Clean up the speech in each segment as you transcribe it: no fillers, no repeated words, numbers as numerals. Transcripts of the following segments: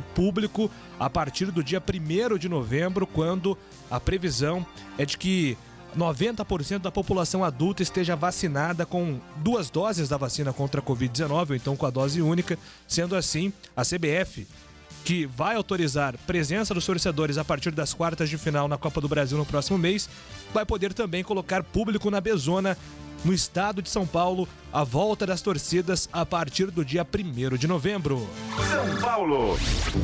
público a partir do dia 1º de novembro, quando a previsão é de que 90% da população adulta esteja vacinada com 2 doses da vacina contra a Covid-19, ou então com a dose única. Sendo assim, a CBF, que vai autorizar presença dos torcedores a partir das quartas de final na Copa do Brasil no próximo mês, vai poder também colocar público na B-Zona no estado de São Paulo, a volta das torcidas a partir do dia 1º de novembro. São Paulo.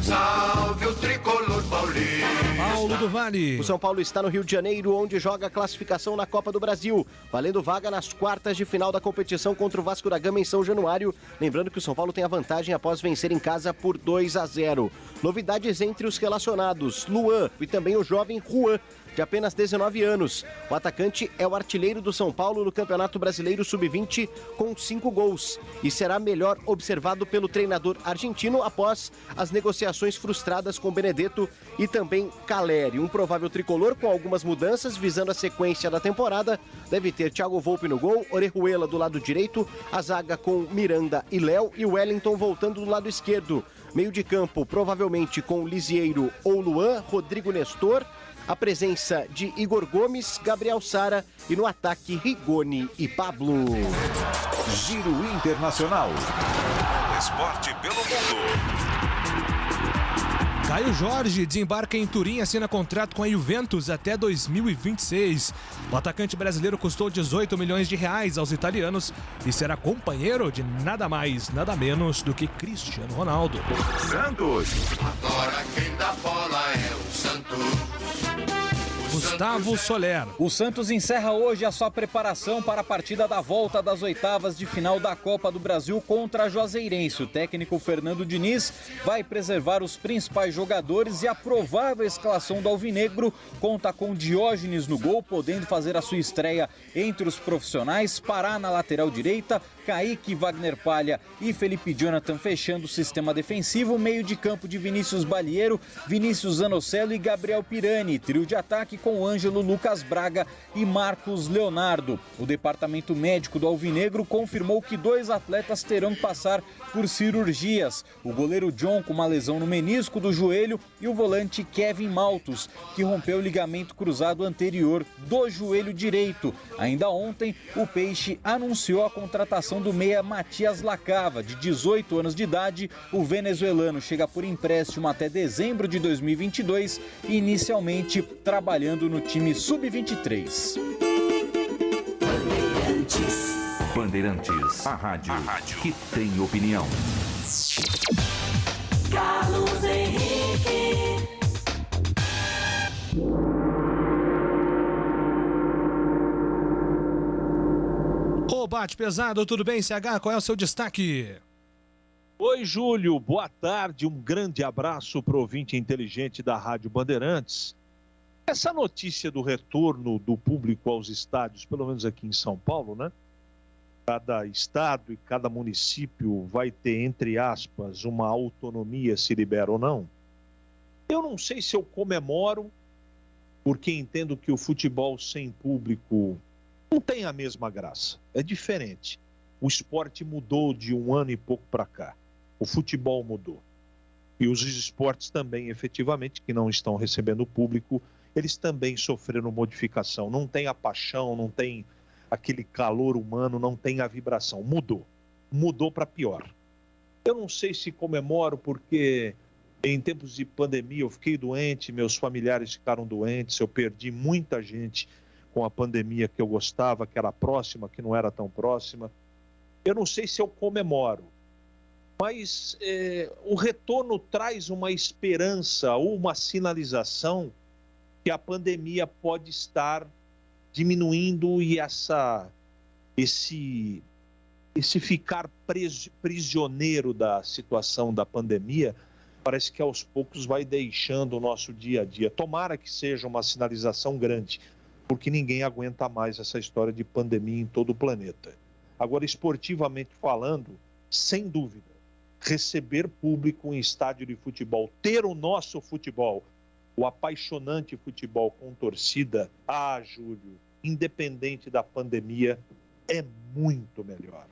Salve o tricolor paulista. Paulo do Vale. O São Paulo está no Rio de Janeiro, onde joga a classificação na Copa do Brasil, valendo vaga nas quartas de final da competição contra o Vasco da Gama em São Januário. Lembrando que o São Paulo tem a vantagem após vencer em casa por 2-0. Novidades entre os relacionados: Luan e também o jovem Juan, de apenas 19 anos. O atacante é o artilheiro do São Paulo no Campeonato Brasileiro Sub-20 com 5 gols e será melhor observado pelo treinador argentino após as negociações frustradas com Benedetto e também Caleri. Um provável tricolor com algumas mudanças visando a sequência da temporada. Deve ter Thiago Volpi no gol, Orejuela do lado direito, a zaga com Miranda e Léo e Wellington voltando do lado esquerdo. Meio de campo provavelmente com Lisieiro ou Luan, Rodrigo Nestor, a presença de Igor Gomes, Gabriel Sara e no ataque Rigoni e Pablo. Giro Internacional. Esporte pelo mundo. Caio Jorge desembarca em Turim e assina contrato com a Juventus até 2026. O atacante brasileiro custou 18 milhões de reais aos italianos e será companheiro de nada mais, nada menos do que Cristiano Ronaldo. Santos. Agora quem dá bola é o Santos. Gustavo Soler. O Santos encerra hoje a sua preparação para a partida da volta das oitavas de final da Copa do Brasil contra a Juazeirense. O técnico Fernando Diniz vai preservar os principais jogadores e a provável escalação do Alvinegro conta com Diógenes no gol, podendo fazer a sua estreia entre os profissionais. Pará na lateral direita, Kaique, Wagner Palha e Felipe Jonathan fechando o sistema defensivo. Meio de campo de Vinícius Balieiro, Vinícius Zanocelo e Gabriel Pirani. Trio de ataque com Ângelo, Lucas Braga e Marcos Leonardo. O departamento médico do Alvinegro confirmou que 2 atletas terão que passar por cirurgias. O goleiro John com uma lesão no menisco do joelho e o volante Kevin Maltos, que rompeu o ligamento cruzado anterior do joelho direito. Ainda ontem, o Peixe anunciou a contratação do meia Matias Lacava, de 18 anos de idade. O venezuelano chega por empréstimo até dezembro de 2022, inicialmente trabalhando no time Sub-23. Bandeirantes, a rádio que tem opinião. Carlos Henrique. Ô, Bate Pesado, tudo bem, CH? Qual é o seu destaque? Oi, Júlio, boa tarde, um grande abraço para o ouvinte inteligente da Rádio Bandeirantes. Essa notícia do retorno do público aos estádios, pelo menos aqui em São Paulo, né? Cada estado e cada município vai ter, entre aspas, uma autonomia, se libera ou não. Eu não sei se eu comemoro, porque entendo que o futebol sem público não tem a mesma graça, é diferente. O esporte mudou de um ano e pouco para cá, o futebol mudou. E os esportes também, efetivamente, que não estão recebendo público, eles também sofreram modificação. Não tem a paixão, não tem aquele calor humano, não tem a vibração. Mudou para pior. Eu não sei se comemoro porque em tempos de pandemia eu fiquei doente, meus familiares ficaram doentes, eu perdi muita gente com a pandemia que eu gostava, que era próxima, que não era tão próxima. Eu não sei se eu comemoro, mas o retorno traz uma esperança ou uma sinalização que a pandemia pode estar diminuindo e esse ficar prisioneiro da situação da pandemia parece que aos poucos vai deixando o nosso dia a dia. Tomara que seja uma sinalização grande, porque ninguém aguenta mais essa história de pandemia em todo o planeta. Agora, esportivamente falando, sem dúvida, receber público em estádio de futebol, ter o nosso futebol, o apaixonante futebol com torcida, Júlio, independente da pandemia, é muito melhor.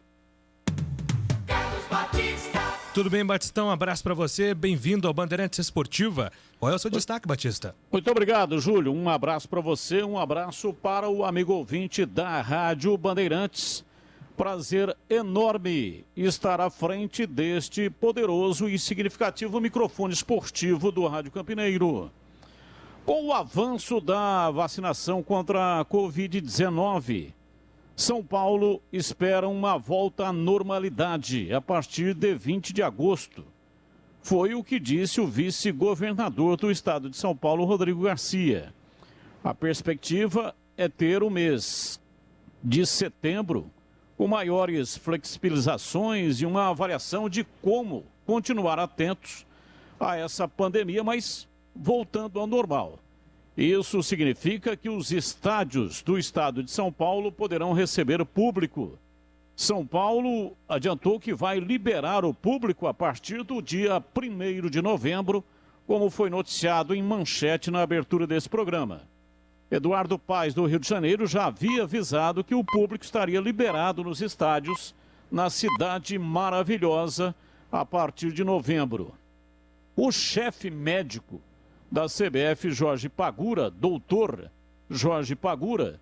Carlos Batista. Tudo bem, Batistão? Um abraço para você. Bem-vindo ao Bandeirantes Esportiva. Qual é o seu destaque, Batista? Muito obrigado, Júlio. Um abraço para você, um abraço para o amigo ouvinte da Rádio Bandeirantes. Prazer enorme estar à frente deste poderoso e significativo microfone esportivo do Rádio Campineiro. Com o avanço da vacinação contra a Covid-19, São Paulo espera uma volta à normalidade a partir de 20 de agosto. Foi o que disse o vice-governador do estado de São Paulo, Rodrigo Garcia. A perspectiva é ter o mês de setembro com maiores flexibilizações e uma avaliação de como continuar atentos a essa pandemia, mas voltando ao normal. Isso significa que os estádios do estado de São Paulo poderão receber público. São Paulo adiantou que vai liberar o público a partir do dia 1º de novembro, como foi noticiado em manchete na abertura desse programa. Eduardo Paes, do Rio de Janeiro, já havia avisado que o público estaria liberado nos estádios na Cidade Maravilhosa a partir de novembro. O chefe médico da CBF, Jorge Pagura, doutor Jorge Pagura,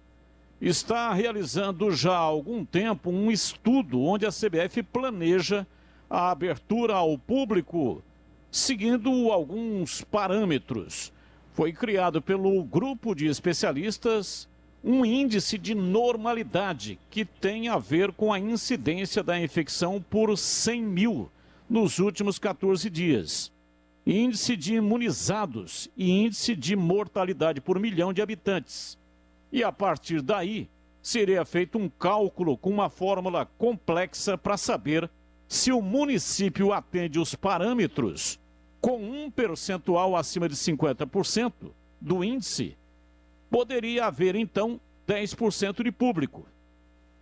está realizando já há algum tempo um estudo onde a CBF planeja a abertura ao público seguindo alguns parâmetros. Foi criado pelo grupo de especialistas um índice de normalidade que tem a ver com a incidência da infecção por 100 mil nos últimos 14 dias. Índice de imunizados e índice de mortalidade por milhão de habitantes. E a partir daí, seria feito um cálculo com uma fórmula complexa para saber se o município atende os parâmetros com um percentual acima de 50% do índice, poderia haver, então, 10% de público.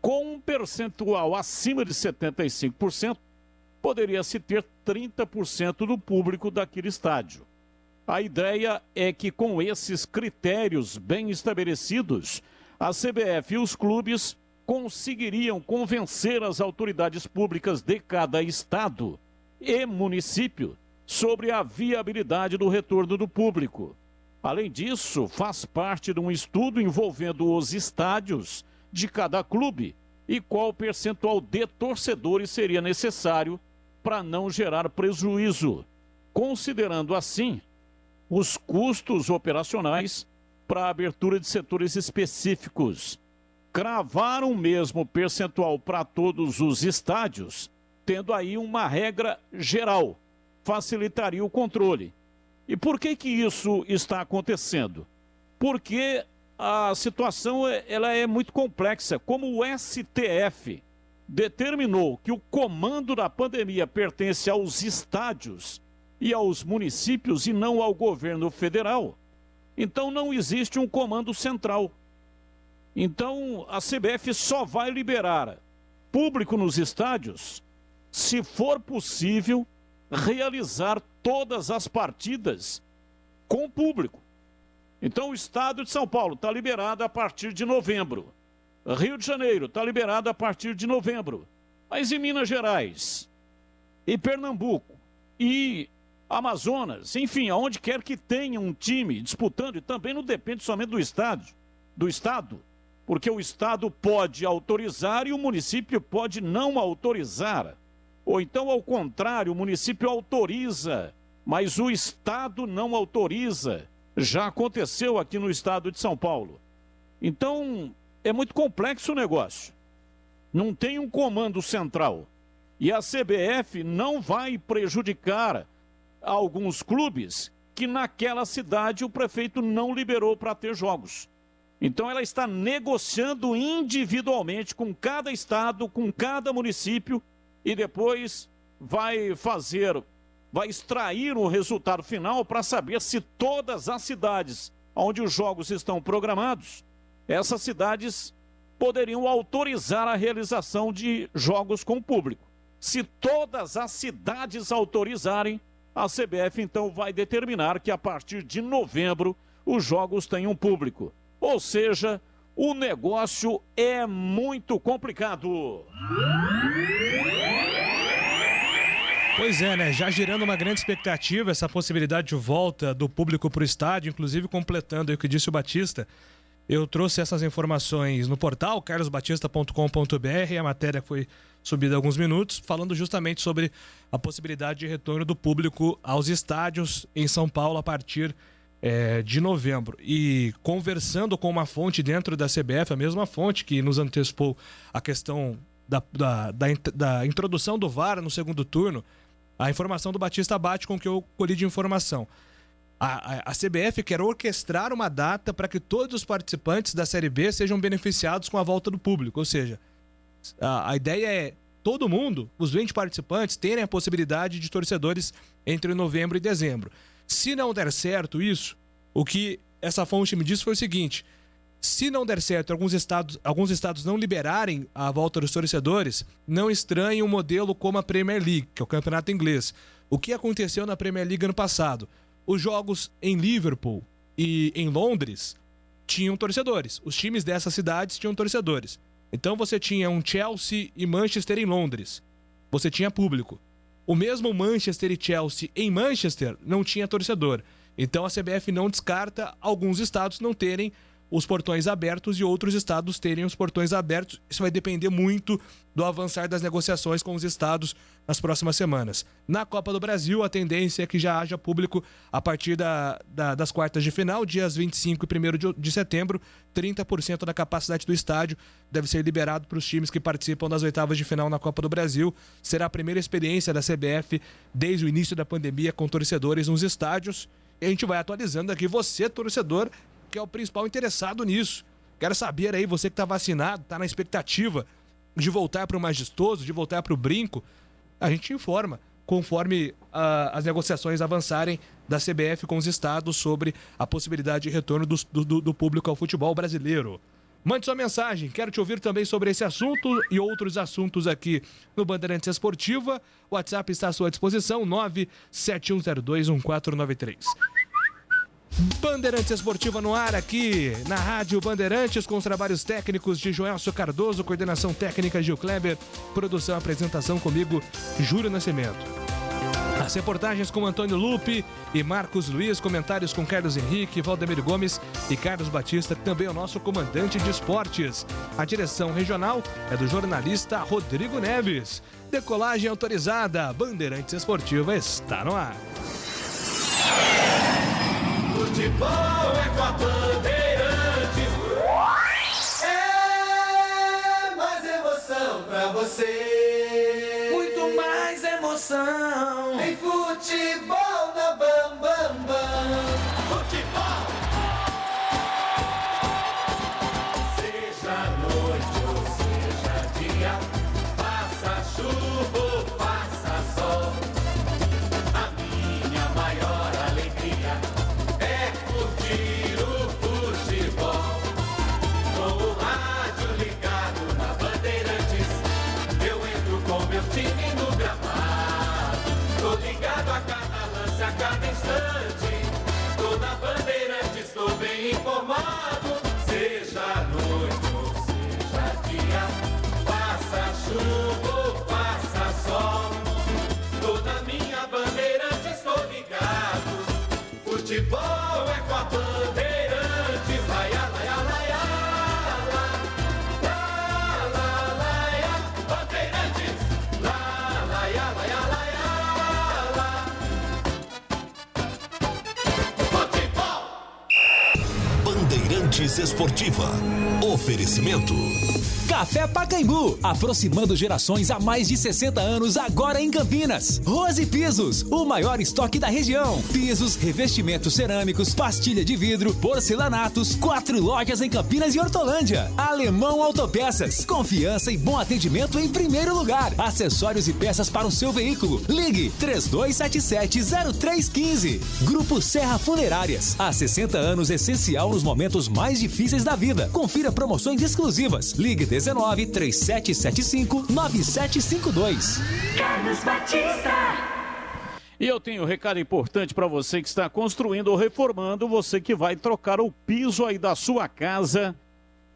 Com um percentual acima de 75%, poderia-se ter 30% do público daquele estádio. A ideia é que, com esses critérios bem estabelecidos, a CBF e os clubes conseguiriam convencer as autoridades públicas de cada estado e município sobre a viabilidade do retorno do público. Além disso, faz parte de um estudo envolvendo os estádios de cada clube e qual percentual de torcedores seria necessário para não gerar prejuízo, considerando assim os custos operacionais para a abertura de setores específicos. Cravar o mesmo percentual para todos os estádios, tendo aí uma regra geral, facilitaria o controle. E por que isso está acontecendo? Porque a situação ela é muito complexa. Como o STF determinou que o comando da pandemia pertence aos estádios e aos municípios e não ao governo federal, então não existe um comando central. Então a CBF só vai liberar público nos estádios se for possível realizar todas as partidas com público. Então o estado de São Paulo está liberado a partir de novembro. Rio de Janeiro está liberado a partir de novembro. Mas em Minas Gerais, e Pernambuco, e Amazonas, enfim, aonde quer que tenha um time disputando, e também não depende somente do estado, porque o estado pode autorizar e o município pode não autorizar. Ou então, ao contrário, o município autoriza, mas o estado não autoriza. Já aconteceu aqui no estado de São Paulo. Então, é muito complexo o negócio. Não tem um comando central. E a CBF não vai prejudicar alguns clubes que naquela cidade o prefeito não liberou para ter jogos. Então ela está negociando individualmente com cada estado, com cada município e depois vai extrair o resultado final para saber se todas as cidades onde os jogos estão programados, essas cidades poderiam autorizar a realização de jogos com público. Se todas as cidades autorizarem, a CBF então vai determinar que a partir de novembro os jogos tenham público. Ou seja, o negócio é muito complicado. Pois é, né? Já gerando uma grande expectativa essa possibilidade de volta do público para o estádio, inclusive completando aí o que disse o Batista. Eu trouxe essas informações no portal carlosbatista.com.br, a matéria foi subida há alguns minutos, falando justamente sobre a possibilidade de retorno do público aos estádios em São Paulo a partir de novembro. E conversando com uma fonte dentro da CBF, a mesma fonte que nos antecipou a questão da introdução do VAR no segundo turno, a informação do Batista bate com o que eu colhi de informação. A CBF quer orquestrar uma data para que todos os participantes da Série B sejam beneficiados com a volta do público. Ou seja, a ideia é todo mundo, os 20 participantes, terem a possibilidade de torcedores entre novembro e dezembro. Se não der certo isso, o que essa fonte me disse foi o seguinte: se não der certo, alguns estados não liberarem a volta dos torcedores, não estranhem um modelo como a Premier League, que é o campeonato inglês. O que aconteceu na Premier League ano passado? Os jogos em Liverpool e em Londres tinham torcedores. Os times dessas cidades tinham torcedores. Então você tinha um Chelsea e Manchester em Londres. Você tinha público. O mesmo Manchester e Chelsea em Manchester não tinha torcedor. Então a CBF não descarta alguns estados não terem os portões abertos e outros estados terem os portões abertos. Isso vai depender muito do avançar das negociações com os estados nas próximas semanas. Na Copa do Brasil, a tendência é que já haja público a partir das quartas de final, dias 25 e 1º de setembro. 30% da capacidade do estádio deve ser liberado para os times que participam das oitavas de final na Copa do Brasil. Será a primeira experiência da CBF desde o início da pandemia com torcedores nos estádios. E a gente vai atualizando aqui, você, torcedor, que é o principal interessado nisso. Quero saber aí, você que está vacinado, está na expectativa de voltar para o majestoso, de voltar para o brinco, a gente informa conforme as negociações avançarem da CBF com os estados sobre a possibilidade de retorno do público ao futebol brasileiro. Mande sua mensagem, quero te ouvir também sobre esse assunto e outros assuntos aqui no Bandeirantes Esportiva. O WhatsApp está à sua disposição, 971021493. Bandeirantes Esportiva no ar aqui na Rádio Bandeirantes, com os trabalhos técnicos de Joelcio Cardoso, coordenação técnica Gil Kleber, produção e apresentação comigo, Júlio Nascimento. As reportagens com Antônio Lupe e Marcos Luiz, comentários com Carlos Henrique, Valdemir Gomes e Carlos Batista, que também é o nosso comandante de esportes. A direção regional é do jornalista Rodrigo Neves. Decolagem autorizada, Bandeirantes Esportiva está no ar. Futebol é com a Bandeirantes. É mais emoção pra você. Muito mais emoção. Em futebol na Bam Bam Bam. Futebol. Seja noite ou seja dia, faça chuva ou faça sol, a minha maior alegria é curtir o futebol. Com o rádio ligado na Bandeirantes, eu entro com meu time no gramado. Tô ligado a cada lance, a cada instante. Tô na Bandeirantes, tô bem informado. Seja noite ou seja dia, faça chuva ou faça sol, tô na minha Bandeirantes, tô ligado. Futebol é com a Bandeirantes, laia, laia, laia, la, laia, Bandeirantes, la, laia, laia, laia, la. Futebol! Bandeirantes Esportiva. Oferecimento. Café Pacaembu, aproximando gerações há mais de 60 anos, agora em Campinas. Rose Pisos, o maior estoque da região. Pisos, revestimentos cerâmicos, pastilha de vidro, porcelanatos, 4 lojas em Campinas e Hortolândia. Alemão Autopeças, confiança e bom atendimento em primeiro lugar. Acessórios e peças para o seu veículo. Ligue 3277-0315. Grupo Serra Funerárias, há 60 anos essencial nos momentos mais difíceis da vida. Confira promoções exclusivas. Ligue 19-3775-9752. Carlos Batista. E eu tenho um recado importante para você que está construindo ou reformando, você que vai trocar o piso aí da sua casa.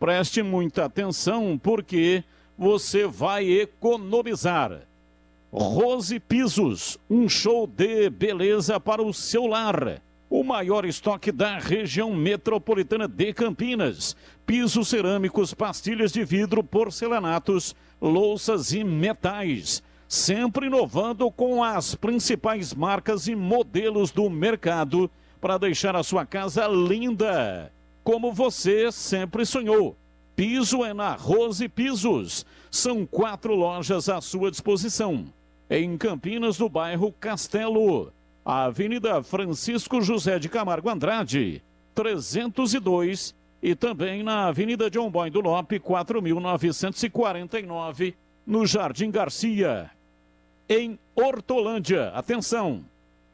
Preste muita atenção, porque você vai economizar. Rose Pisos, um show de beleza para o seu lar. O maior estoque da região metropolitana de Campinas. Pisos cerâmicos, pastilhas de vidro, porcelanatos, louças e metais. Sempre inovando com as principais marcas e modelos do mercado para deixar a sua casa linda, como você sempre sonhou. Piso é na Rose Pisos. São 4 lojas à sua disposição. Em Campinas, no bairro Castelo. Avenida Francisco José de Camargo Andrade, 302. E também na Avenida John Boy do Lope, 4.949, no Jardim Garcia. Em Hortolândia, atenção,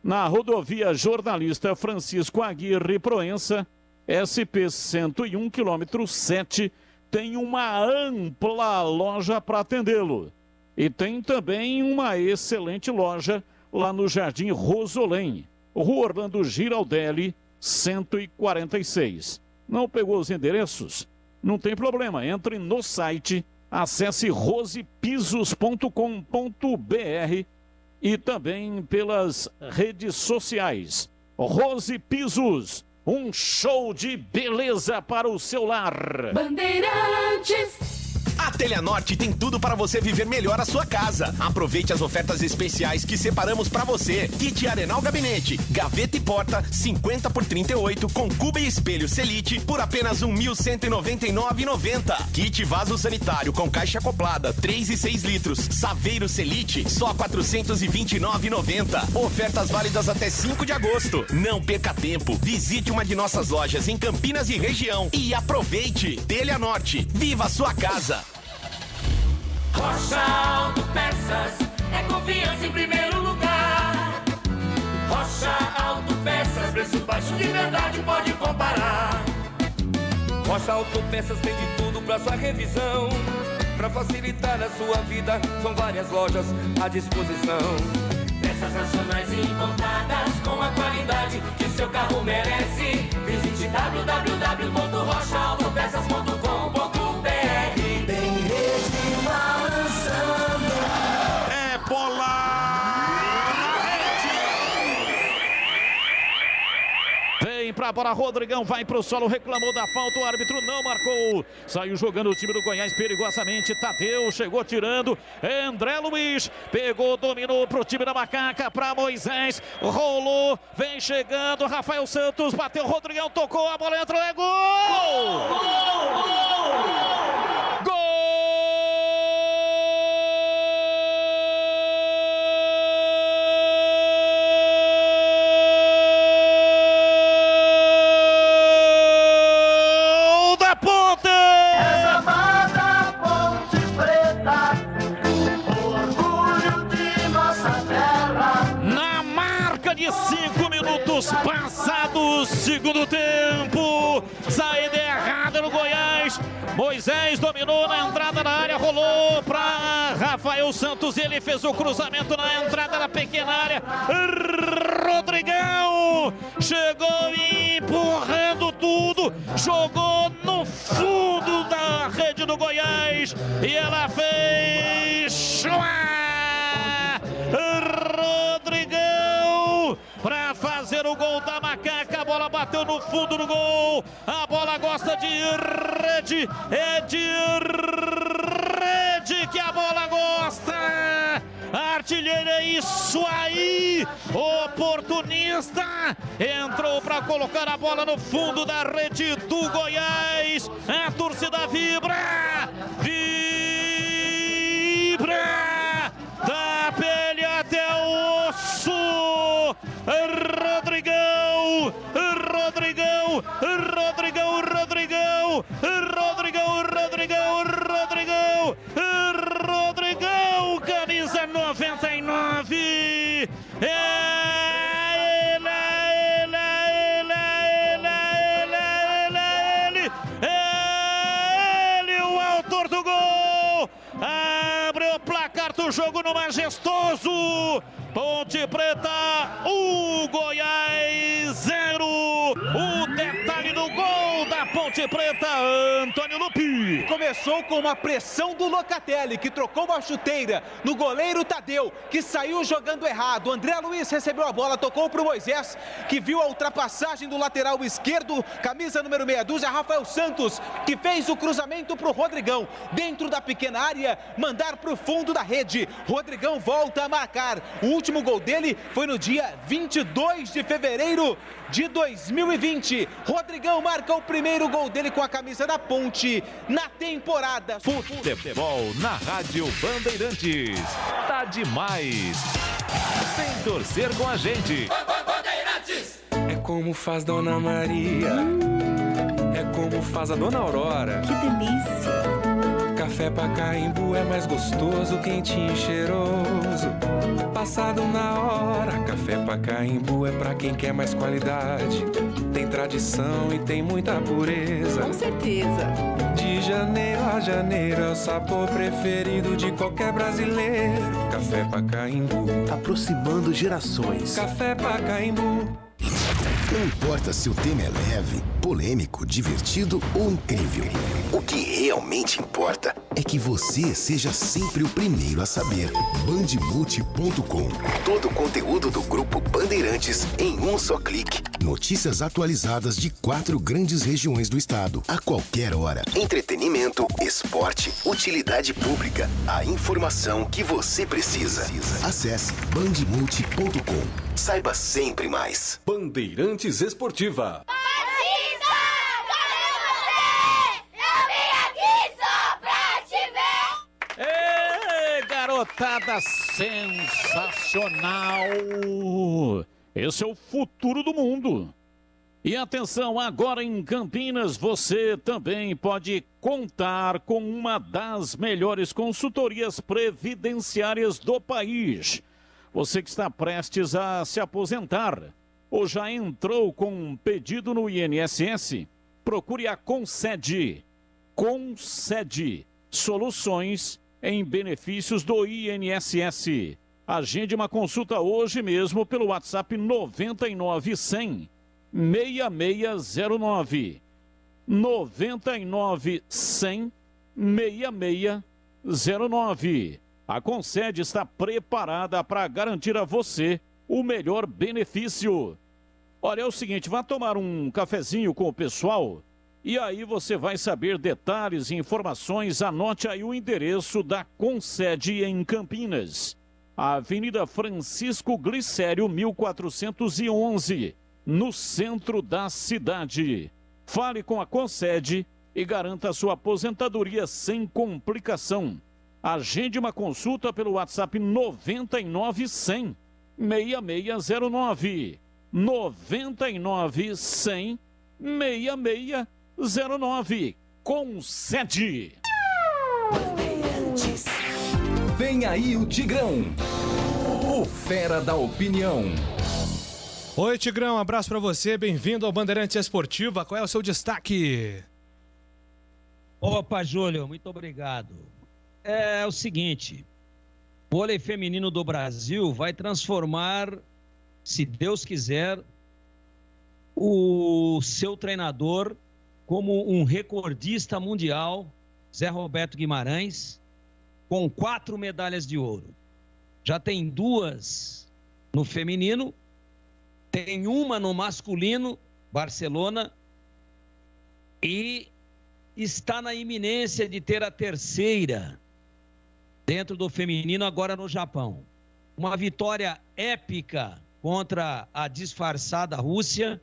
na rodovia Jornalista Francisco Aguirre Proença, SP 101, quilômetro 7, tem uma ampla loja para atendê-lo. E tem também uma excelente loja lá no Jardim Rosolém, Rua Orlando Giraldelli, 146. Não pegou os endereços? Não tem problema, entre no site, acesse rosepisos.com.br e também pelas redes sociais. Rose Pisos, um show de beleza para o seu lar. Bandeirantes. A Teleanorte tem tudo para você viver melhor a sua casa. Aproveite as ofertas especiais que separamos para você. Kit Arenal Gabinete, gaveta e porta, 50 por 38, com cuba e espelho Selite por apenas R$ 1.199,90. Kit vaso sanitário com caixa acoplada, 3 e 6 litros, Saveiro Selite, só R$ 429,90. Ofertas válidas até 5 de agosto. Não perca tempo. Visite uma de nossas lojas em Campinas e região e aproveite. Teleanorte, viva a sua casa. Rocha Autopeças é confiança em primeiro lugar. Rocha Autopeças, preço baixo de verdade, pode comparar. Rocha Autopeças tem de tudo pra sua revisão. Pra facilitar a sua vida, são várias lojas à disposição. Peças nacionais e importadas com a qualidade que seu carro merece. Visite www.rochaautopeças.com.br. Tem rede balançando. É bola na rede. Vem pra bola, Rodrigão vai pro solo, reclamou da falta, o árbitro não marcou. Saiu jogando o time do Goiás perigosamente. Tadeu chegou tirando. André Luiz pegou, dominou pro time da Macaca, pra Moisés. Rolou, vem chegando. Rafael Santos bateu, Rodrigão tocou, a bola entrou, é gol! Gol! Passados, segundo tempo, saída errada no Goiás. Moisés dominou na entrada da área, rolou para Rafael Santos, ele fez o cruzamento na entrada da pequena área. Rodrigão chegou empurrando tudo, jogou no fundo da rede do Goiás e ela fez Rodrigão para fazer o gol da Macaca. A bola bateu no fundo do gol, a bola gosta de rede, é de rede que a bola gosta. Artilheiro, é isso aí, oportunista, entrou para colocar a bola no fundo da rede do Goiás. A torcida vibra, vibra, da pele até o osso. Rodrigão, Rodrigão, Rodrigão, Rodrigão, Rodrigão, Rodrigão, Rodrigão, Rodrigão, camisa 99. Ele, o autor do gol, abre o placar do jogo no majestoso. Ponte Preta, o Goiás 0. O detalhe do gol da Ponte Ponte Preta, Antônio Lupi. Começou com uma pressão do Locatelli, que trocou uma chuteira no goleiro Tadeu, que saiu jogando errado. André Luiz recebeu a bola, tocou para o Moisés, que viu a ultrapassagem do lateral esquerdo, camisa número meia dúzia, Rafael Santos, que fez o cruzamento para o Rodrigão. Dentro da pequena área, mandar para o fundo da rede. Rodrigão volta a marcar. O último gol dele foi no dia 22 de fevereiro de 2020. Rodrigão marca o primeiro gol dele com a camisa da Ponte na temporada. Futebol na Rádio Bandeirantes. Tá demais. Vem torcer com a gente. Bandeirantes! É como faz Dona Maria. É como faz a Dona Aurora. Que delícia! Café Pacaembu é mais gostoso, quentinho e cheiroso. Passado na hora, Café Pacaembu é pra quem quer mais qualidade. Tem tradição e tem muita pureza. Com certeza. De janeiro a janeiro é o sabor preferido de qualquer brasileiro. Café Pacaembu, aproximando gerações. Café Pacaembu. Não importa se o tema é leve, polêmico, divertido ou incrível. O que realmente importa é que você seja sempre o primeiro a saber. Bandemulti.com. Todo o conteúdo do Grupo Bandeirantes em um só clique. Notícias atualizadas de 4 grandes regiões do estado. A qualquer hora. Entretenimento, esporte, utilidade pública. A informação que você precisa. Acesse bandemulti.com. Saiba sempre mais. Bandeirantes Esportiva. Batista! Cadê você? Eu vim aqui só pra te ver! Ei, garotada sensacional! Esse é o futuro do mundo. E atenção, agora em Campinas você também pode contar com uma das melhores consultorias previdenciárias do país. Você que está prestes a se aposentar ou já entrou com um pedido no INSS, procure a Concede. Concede soluções em benefícios do INSS. Agende uma consulta hoje mesmo pelo WhatsApp 99100 6609. 99100 6609. A Concede está preparada para garantir a você o melhor benefício. Olha, é o seguinte, vá tomar um cafezinho com o pessoal e aí você vai saber detalhes e informações. Anote aí o endereço da Concede em Campinas. Avenida Francisco Glicério, 1411, no centro da cidade. Fale com a Concede e garanta a sua aposentadoria sem complicação. Agende uma consulta pelo WhatsApp 99100 6609. 99100 6609. Concede. Vem aí o Tigrão, o fera da opinião. Oi, Tigrão, um abraço pra você, bem-vindo ao Bandeirantes Esportiva. Qual é o seu destaque? Opa, Júlio, muito obrigado. É o seguinte, o vôlei feminino do Brasil vai transformar, se Deus quiser, o seu treinador como um recordista mundial, Zé Roberto Guimarães, com 4 medalhas de ouro. Já tem 2 no feminino, tem uma no masculino, Barcelona, e está na iminência de ter a 3ª dentro do feminino, agora no Japão. Uma vitória épica contra a disfarçada Rússia,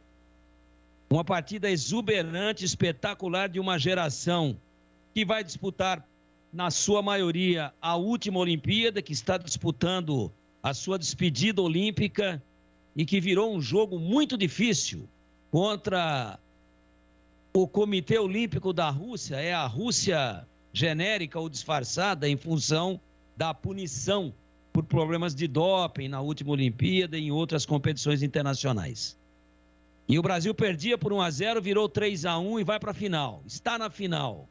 uma partida exuberante, espetacular de uma geração que vai disputar, na sua maioria, a última Olimpíada, que está disputando a sua despedida olímpica e que virou um jogo muito difícil contra o Comitê Olímpico da Rússia, é a Rússia genérica ou disfarçada em função da punição por problemas de doping na última Olimpíada e em outras competições internacionais. E o Brasil perdia por 1-0, virou 3-1 e vai para a final. Está na final.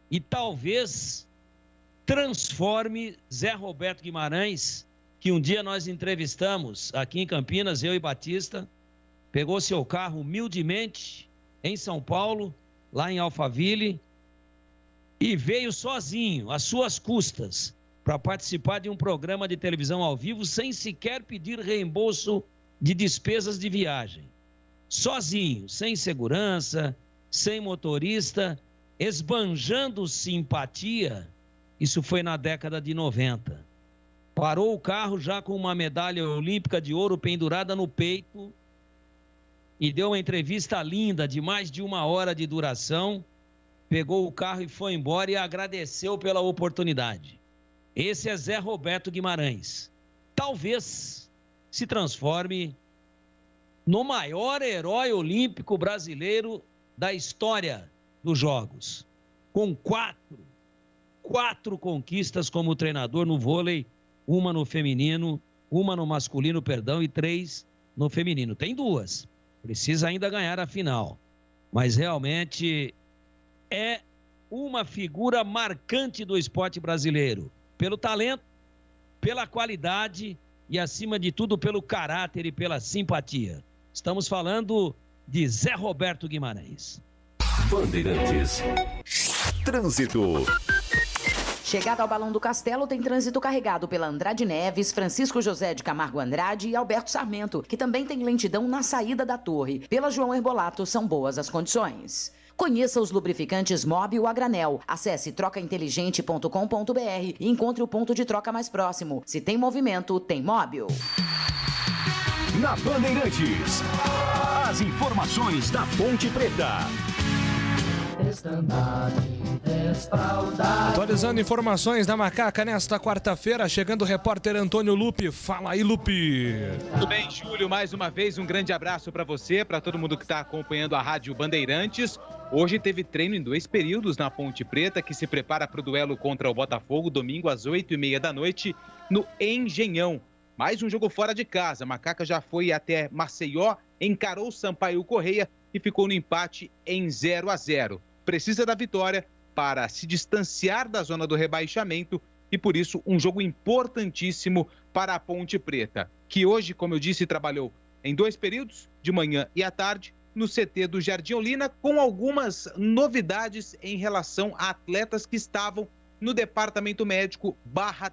E talvez transforme Zé Roberto Guimarães, que um dia nós entrevistamos aqui em Campinas, eu e Batista, pegou seu carro humildemente em São Paulo, lá em Alphaville, e veio sozinho, às suas custas, para participar de um programa de televisão ao vivo sem sequer pedir reembolso de despesas de viagem. Sozinho, sem segurança, sem motorista, esbanjando simpatia. Isso foi na década de 90. Parou o carro já com uma medalha olímpica de ouro pendurada no peito e deu uma entrevista linda de mais de 1 hora de duração. Pegou o carro e foi embora e agradeceu pela oportunidade. Esse é Zé Roberto Guimarães. Talvez se transforme no maior herói olímpico brasileiro da história dos Jogos. Com quatro conquistas como treinador no vôlei, uma no feminino, uma no masculino, e 3 no feminino. Tem 2. Precisa ainda ganhar a final. Mas realmente é uma figura marcante do esporte brasileiro. Pelo talento, pela qualidade e, acima de tudo, pelo caráter e pela simpatia. Estamos falando de Zé Roberto Guimarães. Bandeirantes. Trânsito. Chegada ao Balão do Castelo, tem trânsito carregado pela Andrade Neves, Francisco José de Camargo Andrade e Alberto Sarmento, que também tem lentidão na saída da torre. Pela João Herbolato, são boas as condições. Conheça os lubrificantes Móbil a granel. Acesse trocainteligente.com.br e encontre o ponto de troca mais próximo. Se tem movimento, tem Móbil. Na Bandeirantes, as informações da Ponte Preta. Atualizando informações da Macaca nesta quarta-feira, chegando o repórter Antônio Lupe. Fala aí, Lupe. Tudo bem, Júlio? Mais uma vez, um grande abraço para você, para todo mundo que está acompanhando a Rádio Bandeirantes. Hoje teve treino em 2 períodos na Ponte Preta, que se prepara para o duelo contra o Botafogo, domingo às 8h30 da noite, no Engenhão. Mais um jogo fora de casa. A Macaca já foi até Maceió, encarou Sampaio Correia e ficou no empate em 0-0. Precisa da vitória para se distanciar da zona do rebaixamento e, por isso, um jogo importantíssimo para a Ponte Preta, que hoje, como eu disse, trabalhou em 2 períodos, de manhã e à tarde, no CT do Jardim Olina, com algumas novidades em relação a atletas que estavam no departamento médico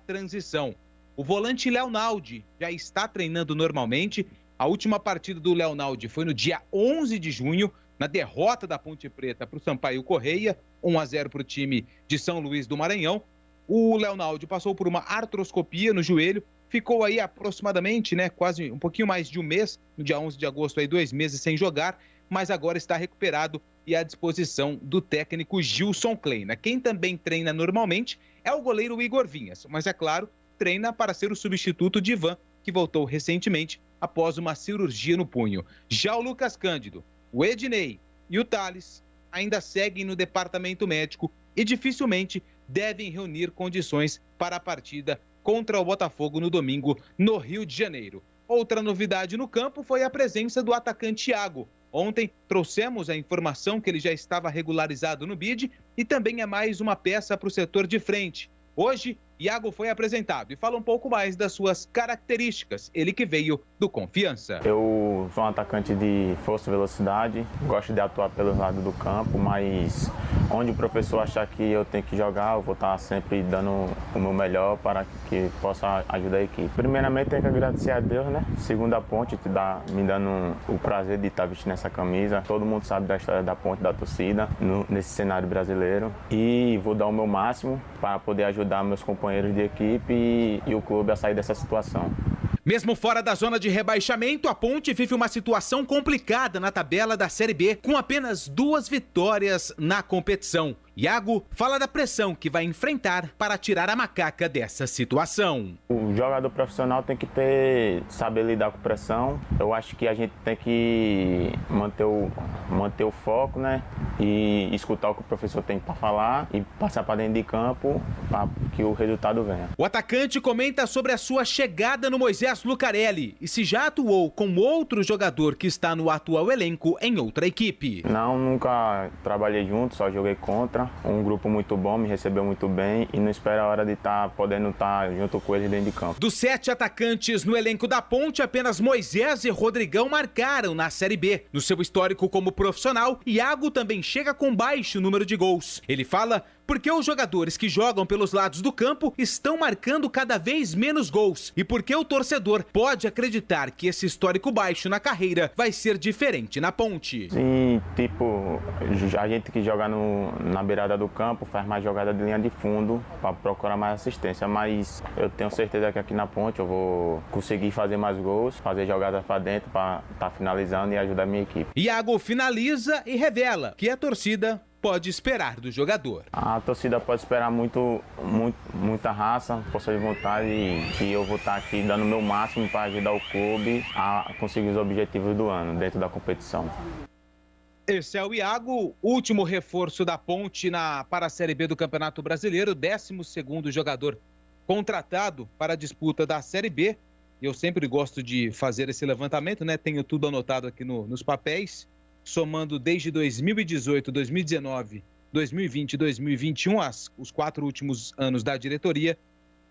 /transição. O volante Leonaldi já está treinando normalmente. A última partida do Leonaldi foi no dia 11 de junho, na derrota da Ponte Preta para o Sampaio Correia, 1-0 para o time de São Luís do Maranhão. O Leonaldi passou por uma artroscopia no joelho, ficou aí aproximadamente, quase um pouquinho mais de um mês, no dia 11 de agosto, aí 2 meses sem jogar, mas agora está recuperado e à disposição do técnico Gilson Kleina. Quem também treina normalmente é o goleiro Igor Vinhas, mas é claro, treina para ser o substituto de Ivan, que voltou recentemente após uma cirurgia no punho. Já o Lucas Cândido, o Ednei e o Thales ainda seguem no departamento médico e dificilmente devem reunir condições para a partida contra o Botafogo no domingo no Rio de Janeiro. Outra novidade no campo foi a presença do atacante Iago. Ontem trouxemos a informação que ele já estava regularizado no BID e também é mais uma peça para o setor de frente. Hoje, Iago foi apresentado e fala um pouco mais das suas características, ele que veio do Confiança. Eu sou um atacante de força e velocidade, gosto de atuar pelos lados do campo, mas onde o professor achar que eu tenho que jogar, eu vou estar sempre dando o meu melhor para que possa ajudar a equipe. Primeiramente, tenho que agradecer a Deus, Segundo, a Ponte me dando o prazer de estar vestindo essa camisa. Todo mundo sabe da história da Ponte, da torcida, nesse cenário brasileiro. E vou dar o meu máximo para poder ajudar meus companheiros de equipe e o clube a sair dessa situação. Mesmo fora da zona de rebaixamento, a Ponte vive uma situação complicada na tabela da Série B, com apenas 2 vitórias na competição. Iago fala da pressão que vai enfrentar para tirar a Macaca dessa situação. O jogador profissional tem que saber lidar com pressão. Eu acho que a gente tem que manter o foco, e escutar o que o professor tem para falar e passar para dentro de campo para que o resultado venha. O atacante comenta sobre a sua chegada no Moisés Lucarelli e se já atuou com outro jogador que está no atual elenco em outra equipe. Não, nunca trabalhei junto, só joguei contra. contra. Um grupo muito bom, me recebeu muito bem e não espera a hora de podendo estar junto com eles dentro de campo. Dos 7 atacantes no elenco da Ponte, apenas Moisés e Rodrigão marcaram na Série B. No seu histórico como profissional, Iago também chega com baixo número de gols. Ele fala porque os jogadores que jogam pelos lados do campo estão marcando cada vez menos gols e porque o torcedor pode acreditar que esse histórico baixo na carreira vai ser diferente na Ponte. Sim, a gente que joga na beirada do campo faz mais jogada de linha de fundo para procurar mais assistência, mas eu tenho certeza que aqui na Ponte eu vou conseguir fazer mais gols, fazer jogadas para dentro para estar finalizando e ajudar a minha equipe. Iago finaliza e revela que a torcida pode esperar do jogador. A torcida pode esperar muita raça, força de vontade, que eu vou estar aqui dando o meu máximo para ajudar o clube a conseguir os objetivos do ano dentro da competição. Esse é o Iago, último reforço da Ponte para a Série B do Campeonato Brasileiro, 12º jogador contratado para a disputa da Série B. Eu sempre gosto de fazer esse levantamento, né? Tenho tudo anotado aqui nos papéis. Somando desde 2018, 2019, 2020 e 2021, os 4 últimos anos da diretoria,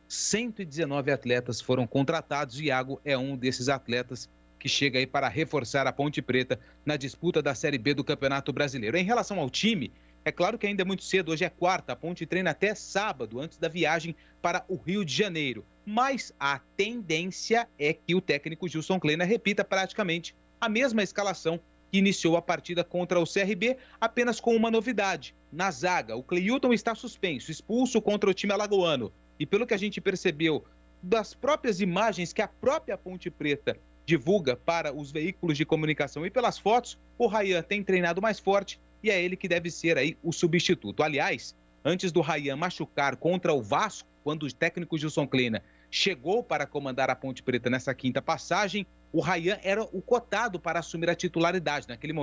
119 atletas foram contratados e Iago é um desses atletas que chega aí para reforçar a Ponte Preta na disputa da Série B do Campeonato Brasileiro. Em relação ao time, é claro que ainda é muito cedo, hoje é quarta, a Ponte treina até sábado, antes da viagem para o Rio de Janeiro. Mas a tendência é que o técnico Gilson Kleina repita praticamente a mesma escalação que iniciou a partida contra o CRB, apenas com uma novidade. Na zaga, o Cleilton está suspenso, expulso contra o time alagoano. E pelo que a gente percebeu das próprias imagens que a própria Ponte Preta divulga para os veículos de comunicação e pelas fotos, o Ryan tem treinado mais forte e é ele que deve ser aí o substituto. Aliás, antes do Ryan machucar contra o Vasco, quando o técnico Gilson Kleina chegou para comandar a Ponte Preta nessa quinta passagem, o Ryan era o cotado para assumir a titularidade. Naquele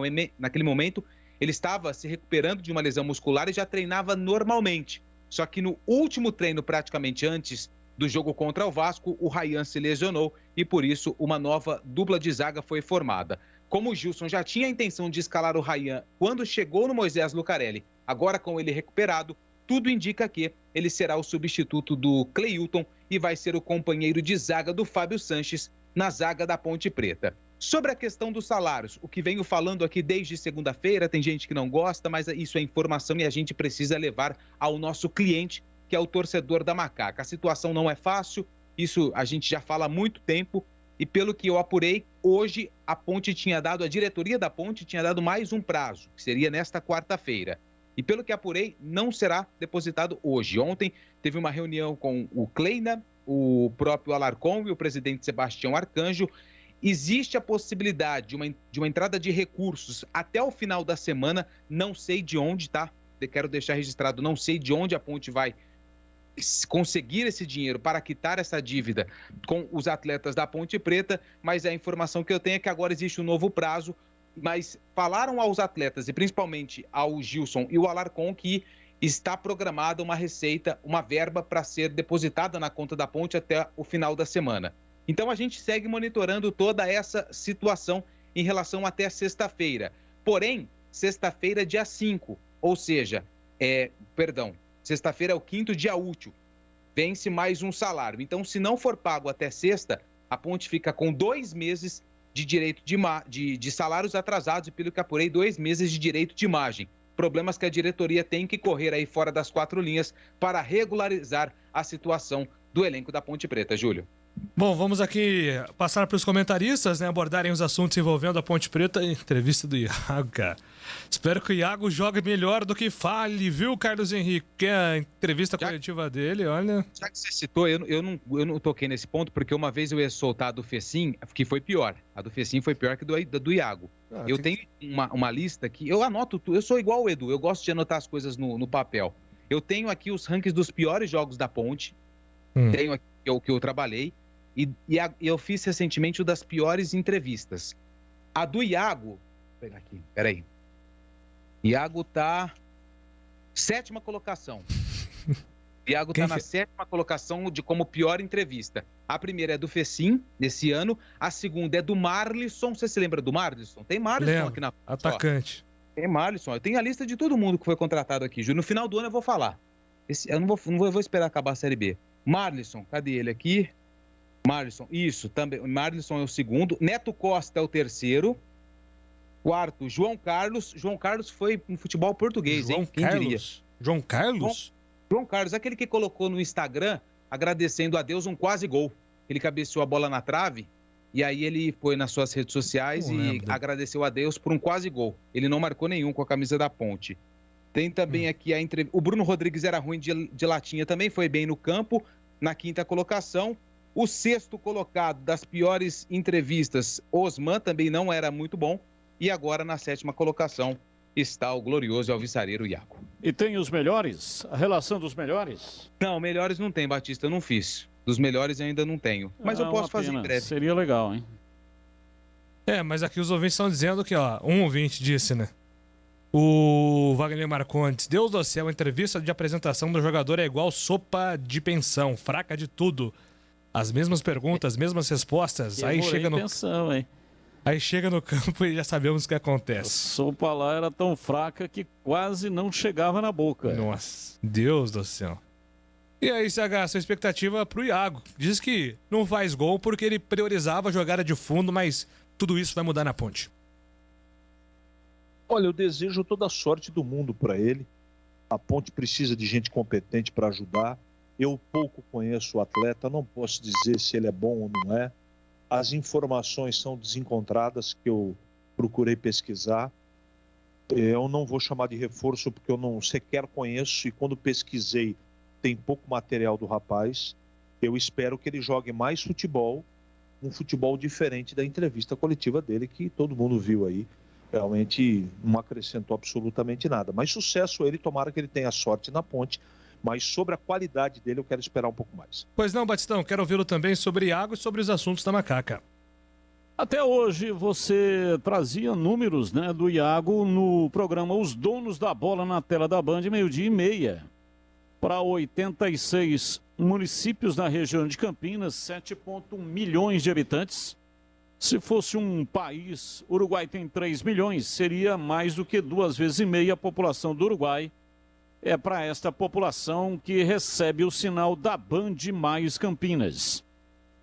momento, ele estava se recuperando de uma lesão muscular e já treinava normalmente. Só que no último treino, praticamente antes do jogo contra o Vasco, o Ryan se lesionou e, por isso, uma nova dupla de zaga foi formada. Como o Gilson já tinha a intenção de escalar o Ryan quando chegou no Moisés Lucarelli, agora com ele recuperado, tudo indica que ele será o substituto do Cleilton e vai ser o companheiro de zaga do Fábio Sanches na zaga da Ponte Preta. Sobre a questão dos salários, o que venho falando aqui desde segunda-feira, tem gente que não gosta, mas isso é informação e a gente precisa levar ao nosso cliente, que é o torcedor da Macaca. A situação não é fácil, isso a gente já fala há muito tempo, e pelo que eu apurei, hoje a diretoria da Ponte tinha dado mais um prazo, que seria nesta quarta-feira. E pelo que apurei, não será depositado hoje. Ontem teve uma reunião com o Kleina, o próprio Alarcon e o presidente Sebastião Arcanjo. Existe a possibilidade de uma entrada de recursos até o final da semana, não sei de onde, tá? Quero deixar registrado, não sei de onde a Ponte vai conseguir esse dinheiro para quitar essa dívida com os atletas da Ponte Preta, mas a informação que eu tenho é que agora existe um novo prazo, mas falaram aos atletas e principalmente ao Gilson e o Alarcon que está programada uma receita, uma verba para ser depositada na conta da Ponte até o final da semana. Então a gente segue monitorando toda essa situação em relação até sexta-feira. Porém, sexta-feira dia 5, ou seja, sexta-feira é o 5º dia útil, vence mais um salário. Então, se não for pago até sexta, a Ponte fica com 2 meses de direito de salários atrasados e, pelo que apurei, 2 meses de direito de imagem. Problemas que a diretoria tem que correr aí fora das 4 linhas para regularizar a situação do elenco da Ponte Preta, Júlio. Bom, vamos aqui passar para os comentaristas, né, abordarem os assuntos envolvendo a Ponte Preta. Entrevista do Iago, cara. Espero que o Iago jogue melhor do que fale, viu, Carlos Henrique? Que a entrevista coletiva dele, olha... Já que você citou, eu não toquei nesse ponto, porque uma vez eu ia soltar a do Fecim, que foi pior. A do Fecim foi pior que a do Iago. Eu tenho uma lista que eu anoto tudo. Eu sou igual o Edu, eu gosto de anotar as coisas no papel. Eu tenho aqui os rankings dos piores jogos da Ponte. Tenho aqui o que eu trabalhei. E eu fiz recentemente o das piores entrevistas. A do Iago... Vou pegar aqui, peraí. Iago tá 7ª colocação. Iago tá na 7ª colocação de como pior entrevista. A primeira é do Fecim, nesse ano. A segunda é do Marlisson. Você se lembra do Marlisson? Tem Marlisson aqui na... Atacante. Tem Marlisson. Eu tenho a lista de todo mundo que foi contratado aqui, Júlio. No final do ano eu vou falar. Eu não vou esperar acabar a Série B. Marlisson, cadê ele aqui? Marlisson, isso, também. Marlisson é o segundo. Neto Costa é o terceiro. Quarto, João Carlos. João Carlos foi no futebol português, hein? Quem diria? João Carlos? João Carlos, aquele que colocou no Instagram, agradecendo a Deus, um quase gol. Ele cabeceou a bola na trave. E aí ele foi nas suas redes sociais e agradeceu a Deus por um quase gol. Ele não marcou nenhum com a camisa da Ponte. Tem também aqui a entrevista. O Bruno Rodrigues era ruim de latinha também, foi bem no campo, na quinta colocação. O sexto colocado das piores entrevistas, Osman, também não era muito bom. E agora na sétima colocação está o glorioso alvissareiro Iago. E tem os melhores? A relação dos melhores? Não, melhores não tem, Batista, eu não fiz. Dos melhores ainda não tenho. Mas eu posso fazer em breve. Seria legal, hein? Mas aqui os ouvintes estão dizendo que, um ouvinte disse, né? O Wagner Marcondes, Deus do céu, a entrevista de apresentação do jogador é igual sopa de pensão, fraca de tudo. As mesmas perguntas, as mesmas respostas. Aí chega no... pensão, hein? Aí chega no campo e já sabemos o que acontece. A sopa lá era tão fraca que quase não chegava na boca. Nossa, Deus do céu. E aí, CH, sua expectativa pro Iago? Diz que não faz gol porque ele priorizava a jogada de fundo, mas tudo isso vai mudar na Ponte. Olha, eu desejo toda a sorte do mundo para ele. A Ponte precisa de gente competente para ajudar. Eu pouco conheço o atleta, não posso dizer se ele é bom ou não é. As informações são desencontradas que eu procurei pesquisar. Eu não vou chamar de reforço porque eu não sequer conheço e quando pesquisei tem pouco material do rapaz. Eu espero que ele jogue mais futebol, um futebol diferente da entrevista coletiva dele que todo mundo viu aí. Realmente não acrescentou absolutamente nada. Mas sucesso ele, tomara que ele tenha sorte na Ponte. Mas sobre a qualidade dele eu quero esperar um pouco mais. Pois não, Batistão, quero ouvi-lo também sobre Iago e sobre os assuntos da Macaca. Até hoje você trazia números, né, do Iago no programa Os Donos da Bola na tela da Band, 12:30. Para 86 municípios na região de Campinas, 7,1 milhões de habitantes. Se fosse um país, o Uruguai tem 3 milhões, seria mais do que 2,5 vezes a população do Uruguai. É para esta população que recebe o sinal da Band Mais Campinas.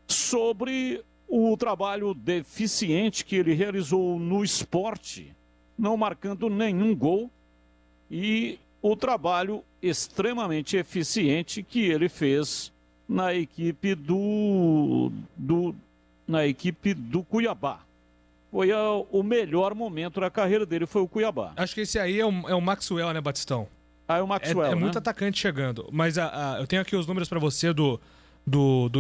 Sobre o trabalho deficiente que ele realizou no esporte, não marcando nenhum gol, e o trabalho extremamente eficiente que ele fez na equipe do Cuiabá. Foi o melhor momento da carreira dele, foi o Cuiabá. Acho que esse aí é o Maxwell, né, Batistão? É o Maxwell, É né? muito atacante chegando. Mas eu tenho aqui os números para você do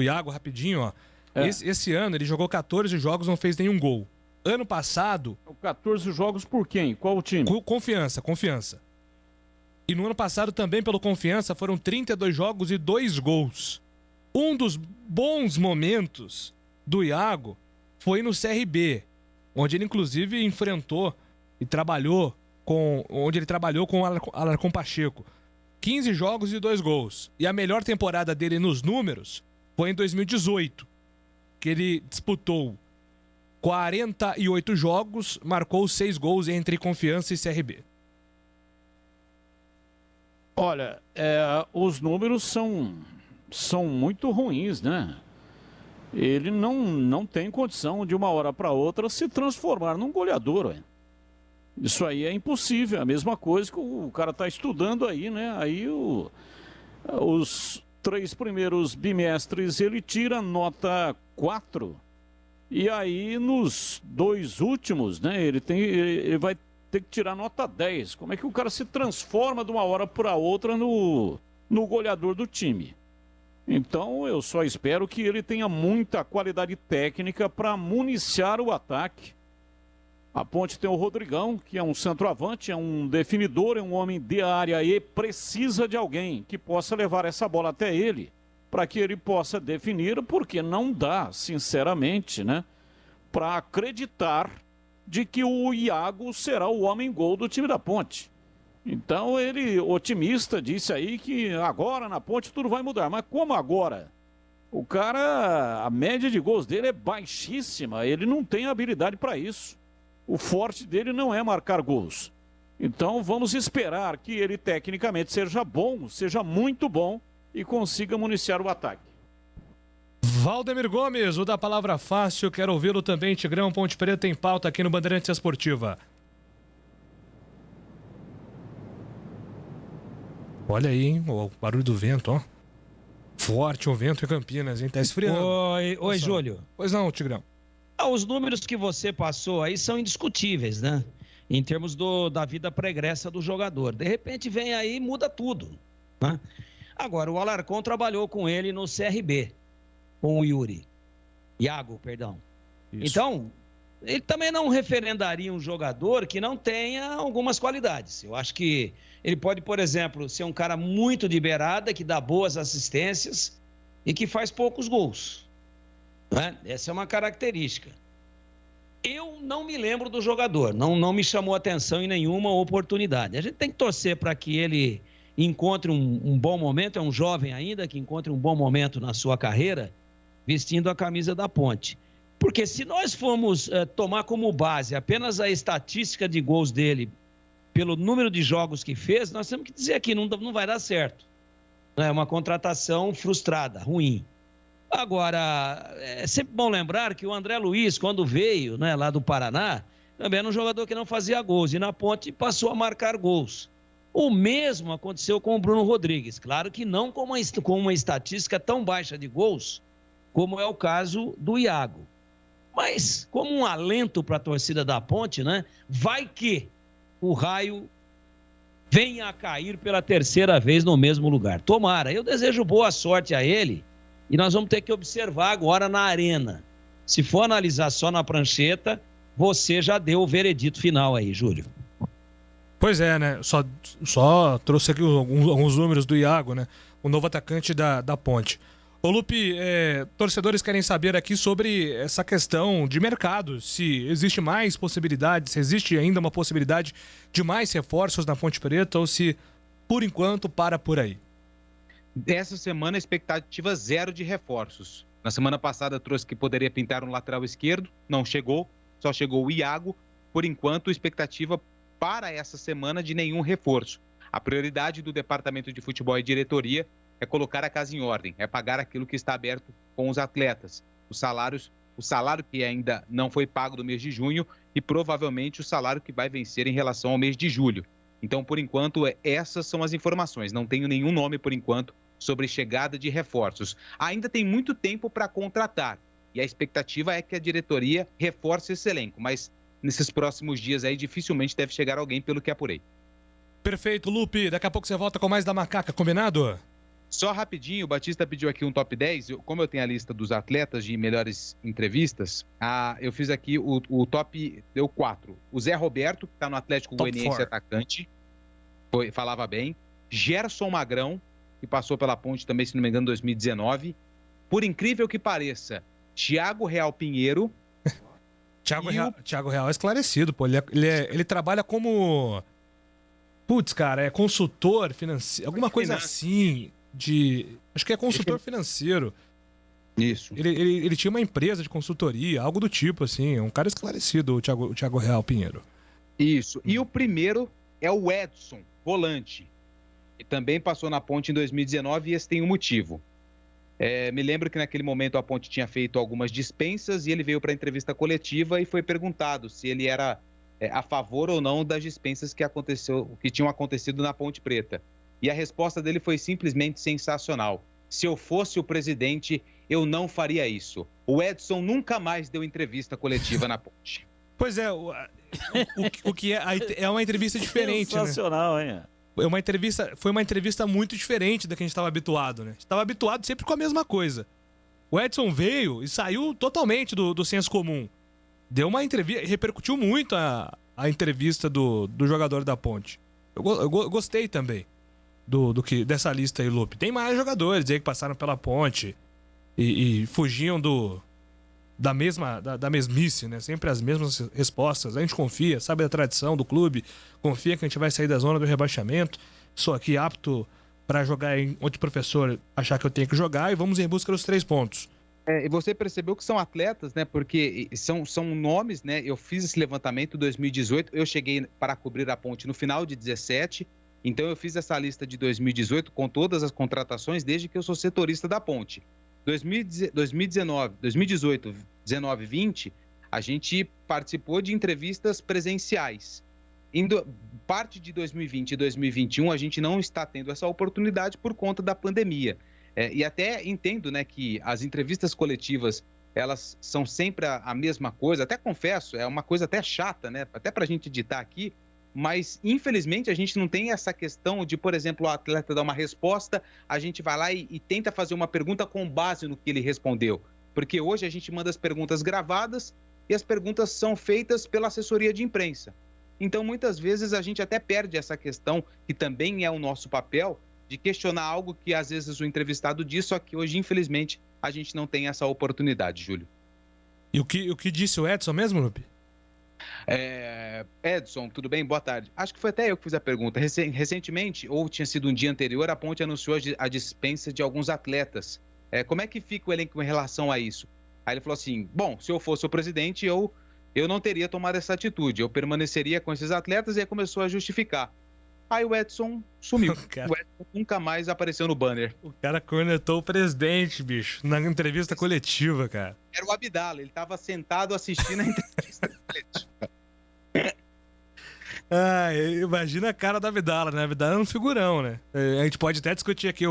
Iago, rapidinho, ó. Esse ano ele jogou 14 jogos, não fez nenhum gol. Ano passado... 14 jogos por quem? Qual o time? Confiança. E no ano passado também pelo Confiança foram 32 jogos e 2 gols. Um dos bons momentos do Iago foi no CRB, onde ele inclusive enfrentou e trabalhou com o Alarcón Pacheco. 15 jogos e 2 gols. E a melhor temporada dele nos números foi em 2018, que ele disputou 48 jogos, marcou 6 gols entre Confiança e CRB. Olha, os números são muito ruins, né? Ele não tem condição de uma hora para outra se transformar num goleador, ué. Isso aí é impossível, é a mesma coisa que o cara está estudando aí, né? Aí os 3 primeiros bimestres ele tira nota 4 e aí nos 2 últimos, né? Ele vai ter que tirar nota 10. Como é que o cara se transforma de uma hora para outra no goleador do time? Então eu só espero que ele tenha muita qualidade técnica para municiar o ataque. A Ponte tem o Rodrigão, que é um centroavante, é um definidor, é um homem de área e precisa de alguém que possa levar essa bola até ele, para que ele possa definir, porque não dá, sinceramente, né, para acreditar de que o Iago será o homem-gol do time da Ponte. Então ele, otimista, disse aí que agora na Ponte tudo vai mudar. Mas como agora? O cara, a média de gols dele é baixíssima, ele não tem habilidade para isso. O forte dele não é marcar gols. Então vamos esperar que ele tecnicamente seja bom, seja muito bom e consiga municiar o ataque. Valdemir Gomes, o da Palavra Fácil, quero ouvi-lo também. Tigrão, Ponte Preta em pauta aqui no Bandeirantes Esportiva. Olha aí, hein, o barulho do vento, ó. Forte o vento em Campinas, hein? Tá esfriando. Oi, Júlio. Pois não, Tigrão. Os números que você passou aí são indiscutíveis, né? Em termos da vida pregressa do jogador. De repente vem aí e muda tudo, né? Agora, o Alarcón trabalhou com ele no CRB, com o Iago, perdão. Isso. Então, ele também não referendaria um jogador que não tenha algumas qualidades. Eu acho que ele pode, por exemplo, ser um cara muito de beirada, que dá boas assistências e que faz poucos gols, né? Essa é uma característica. Eu não me lembro do jogador, não me chamou atenção em nenhuma oportunidade. A gente tem que torcer para que ele encontre um bom momento, é um jovem ainda, que encontre um bom momento na sua carreira, vestindo a camisa da Ponte. Porque se nós formos tomar como base apenas a estatística de gols dele, pelo número de jogos que fez, nós temos que dizer que não vai dar certo. É uma contratação frustrada, ruim. Agora, é sempre bom lembrar que o André Luiz, quando veio, né, lá do Paraná, também era um jogador que não fazia gols, e na Ponte passou a marcar gols. O mesmo aconteceu com o Bruno Rodrigues. Claro que não com uma estatística tão baixa de gols, como é o caso do Iago. Mas, como um alento para a torcida da Ponte, né, vai que o raio venha a cair pela terceira vez no mesmo lugar. Tomara, eu desejo boa sorte a ele. E nós vamos ter que observar agora na arena. Se for analisar só na prancheta, você já deu o veredito final aí, Júlio. Pois é, né? Só trouxe aqui alguns números do Iago, né? O novo atacante da Ponte. Ô Lupe, torcedores querem saber aqui sobre essa questão de mercado. Se existe mais possibilidades, se existe ainda uma possibilidade de mais reforços na Ponte Preta ou se, por enquanto, para por aí. Essa semana, expectativa 0 de reforços. Na semana passada trouxe que poderia pintar um lateral esquerdo, não chegou, só chegou o Iago. Por enquanto, expectativa para essa semana de nenhum reforço. A prioridade do Departamento de Futebol e diretoria é colocar a casa em ordem, é pagar aquilo que está aberto com os atletas. O salário que ainda não foi pago do mês de junho e provavelmente o salário que vai vencer em relação ao mês de julho. Então, por enquanto, essas são as informações. Não tenho nenhum nome, por enquanto, sobre chegada de reforços. Ainda tem muito tempo para contratar e a expectativa é que a diretoria reforce esse elenco, mas nesses próximos dias aí dificilmente deve chegar alguém pelo que apurei. Perfeito, Lupe. Daqui a pouco você volta com mais da Macaca, combinado? Só rapidinho, o Batista pediu aqui um top 10, como eu tenho a lista dos atletas de melhores entrevistas, eu fiz aqui o top, deu 4. O Zé Roberto, que está no Atlético Goianiense, atacante, falava bem. Gerson Magrão, que passou pela Ponte também, se não me engano, em 2019. Por incrível que pareça, Thiago Real Pinheiro. Thiago Real é esclarecido, pô. Ele trabalha como... Putz, cara, é consultor financeiro, alguma coisa assim, acho que é consultor financeiro. Isso. Ele tinha uma empresa de consultoria, algo do tipo, assim, um cara esclarecido, o Thiago Real Pinheiro. Isso. E o primeiro é o Edson, volante. E também passou na Ponte em 2019 e esse tem um motivo. Me lembro que naquele momento a Ponte tinha feito algumas dispensas e ele veio para a entrevista coletiva e foi perguntado se ele era a favor ou não das dispensas que tinham acontecido na Ponte Preta. E a resposta dele foi simplesmente sensacional. Se eu fosse o presidente, eu não faria isso. O Edson nunca mais deu entrevista coletiva na Ponte. Pois é, o que é uma entrevista diferente, sensacional, né? Hein? Foi uma entrevista muito diferente da que a gente estava habituado, né? A gente estava habituado sempre com a mesma coisa. O Edson veio e saiu totalmente do senso comum. Deu uma entrevista, repercutiu muito a entrevista do jogador da Ponte. Eu gostei também dessa lista aí, Lupe. Tem mais jogadores aí que passaram pela Ponte e fugiam da mesmice, né? Sempre as mesmas respostas. A gente confia, sabe da tradição do clube, confia que a gente vai sair da zona do rebaixamento. Sou aqui apto para jogar em onde o professor achar que eu tenho que jogar e vamos em busca dos 3 pontos. E você percebeu que são atletas, né? Porque são nomes, né? Eu fiz esse levantamento em 2018, eu cheguei para cobrir a Ponte no final de 17, então eu fiz essa lista de 2018 com todas as contratações desde que eu sou setorista da Ponte. 2018, 19, 20, a gente participou de entrevistas presenciais. Parte de 2020 e 2021 a gente não está tendo essa oportunidade por conta da pandemia. E até entendo, né, que as entrevistas coletivas, elas são sempre a mesma coisa. Até confesso, é uma coisa até chata, né? Até para a gente editar aqui. Mas, infelizmente, a gente não tem essa questão de, por exemplo, o atleta dar uma resposta, a gente vai lá e tenta fazer uma pergunta com base no que ele respondeu. Porque hoje a gente manda as perguntas gravadas e as perguntas são feitas pela assessoria de imprensa. Então, muitas vezes, a gente até perde essa questão, que também é o nosso papel, de questionar algo que às vezes o entrevistado diz, só que hoje, infelizmente, a gente não tem essa oportunidade, Júlio. E o que disse o Edson mesmo, Lupe? Edson, tudo bem? Boa tarde. Acho que foi até eu que fiz a pergunta. Recentemente, ou tinha sido um dia anterior, a Ponte anunciou a dispensa de alguns atletas. Como é que fica o elenco em relação a isso? Aí ele falou assim, bom, se eu fosse o presidente, eu não teria tomado essa atitude, eu permaneceria com esses atletas, e aí começou a justificar. Aí o Edson sumiu. O Edson nunca mais apareceu no banner. O cara cornetou o presidente, bicho, na entrevista coletiva, cara. Era o Abdala, ele tava sentado assistindo a entrevista coletiva. Imagina a cara da Abdala, né? A Abdala é um figurão, né? A gente pode até discutir aqui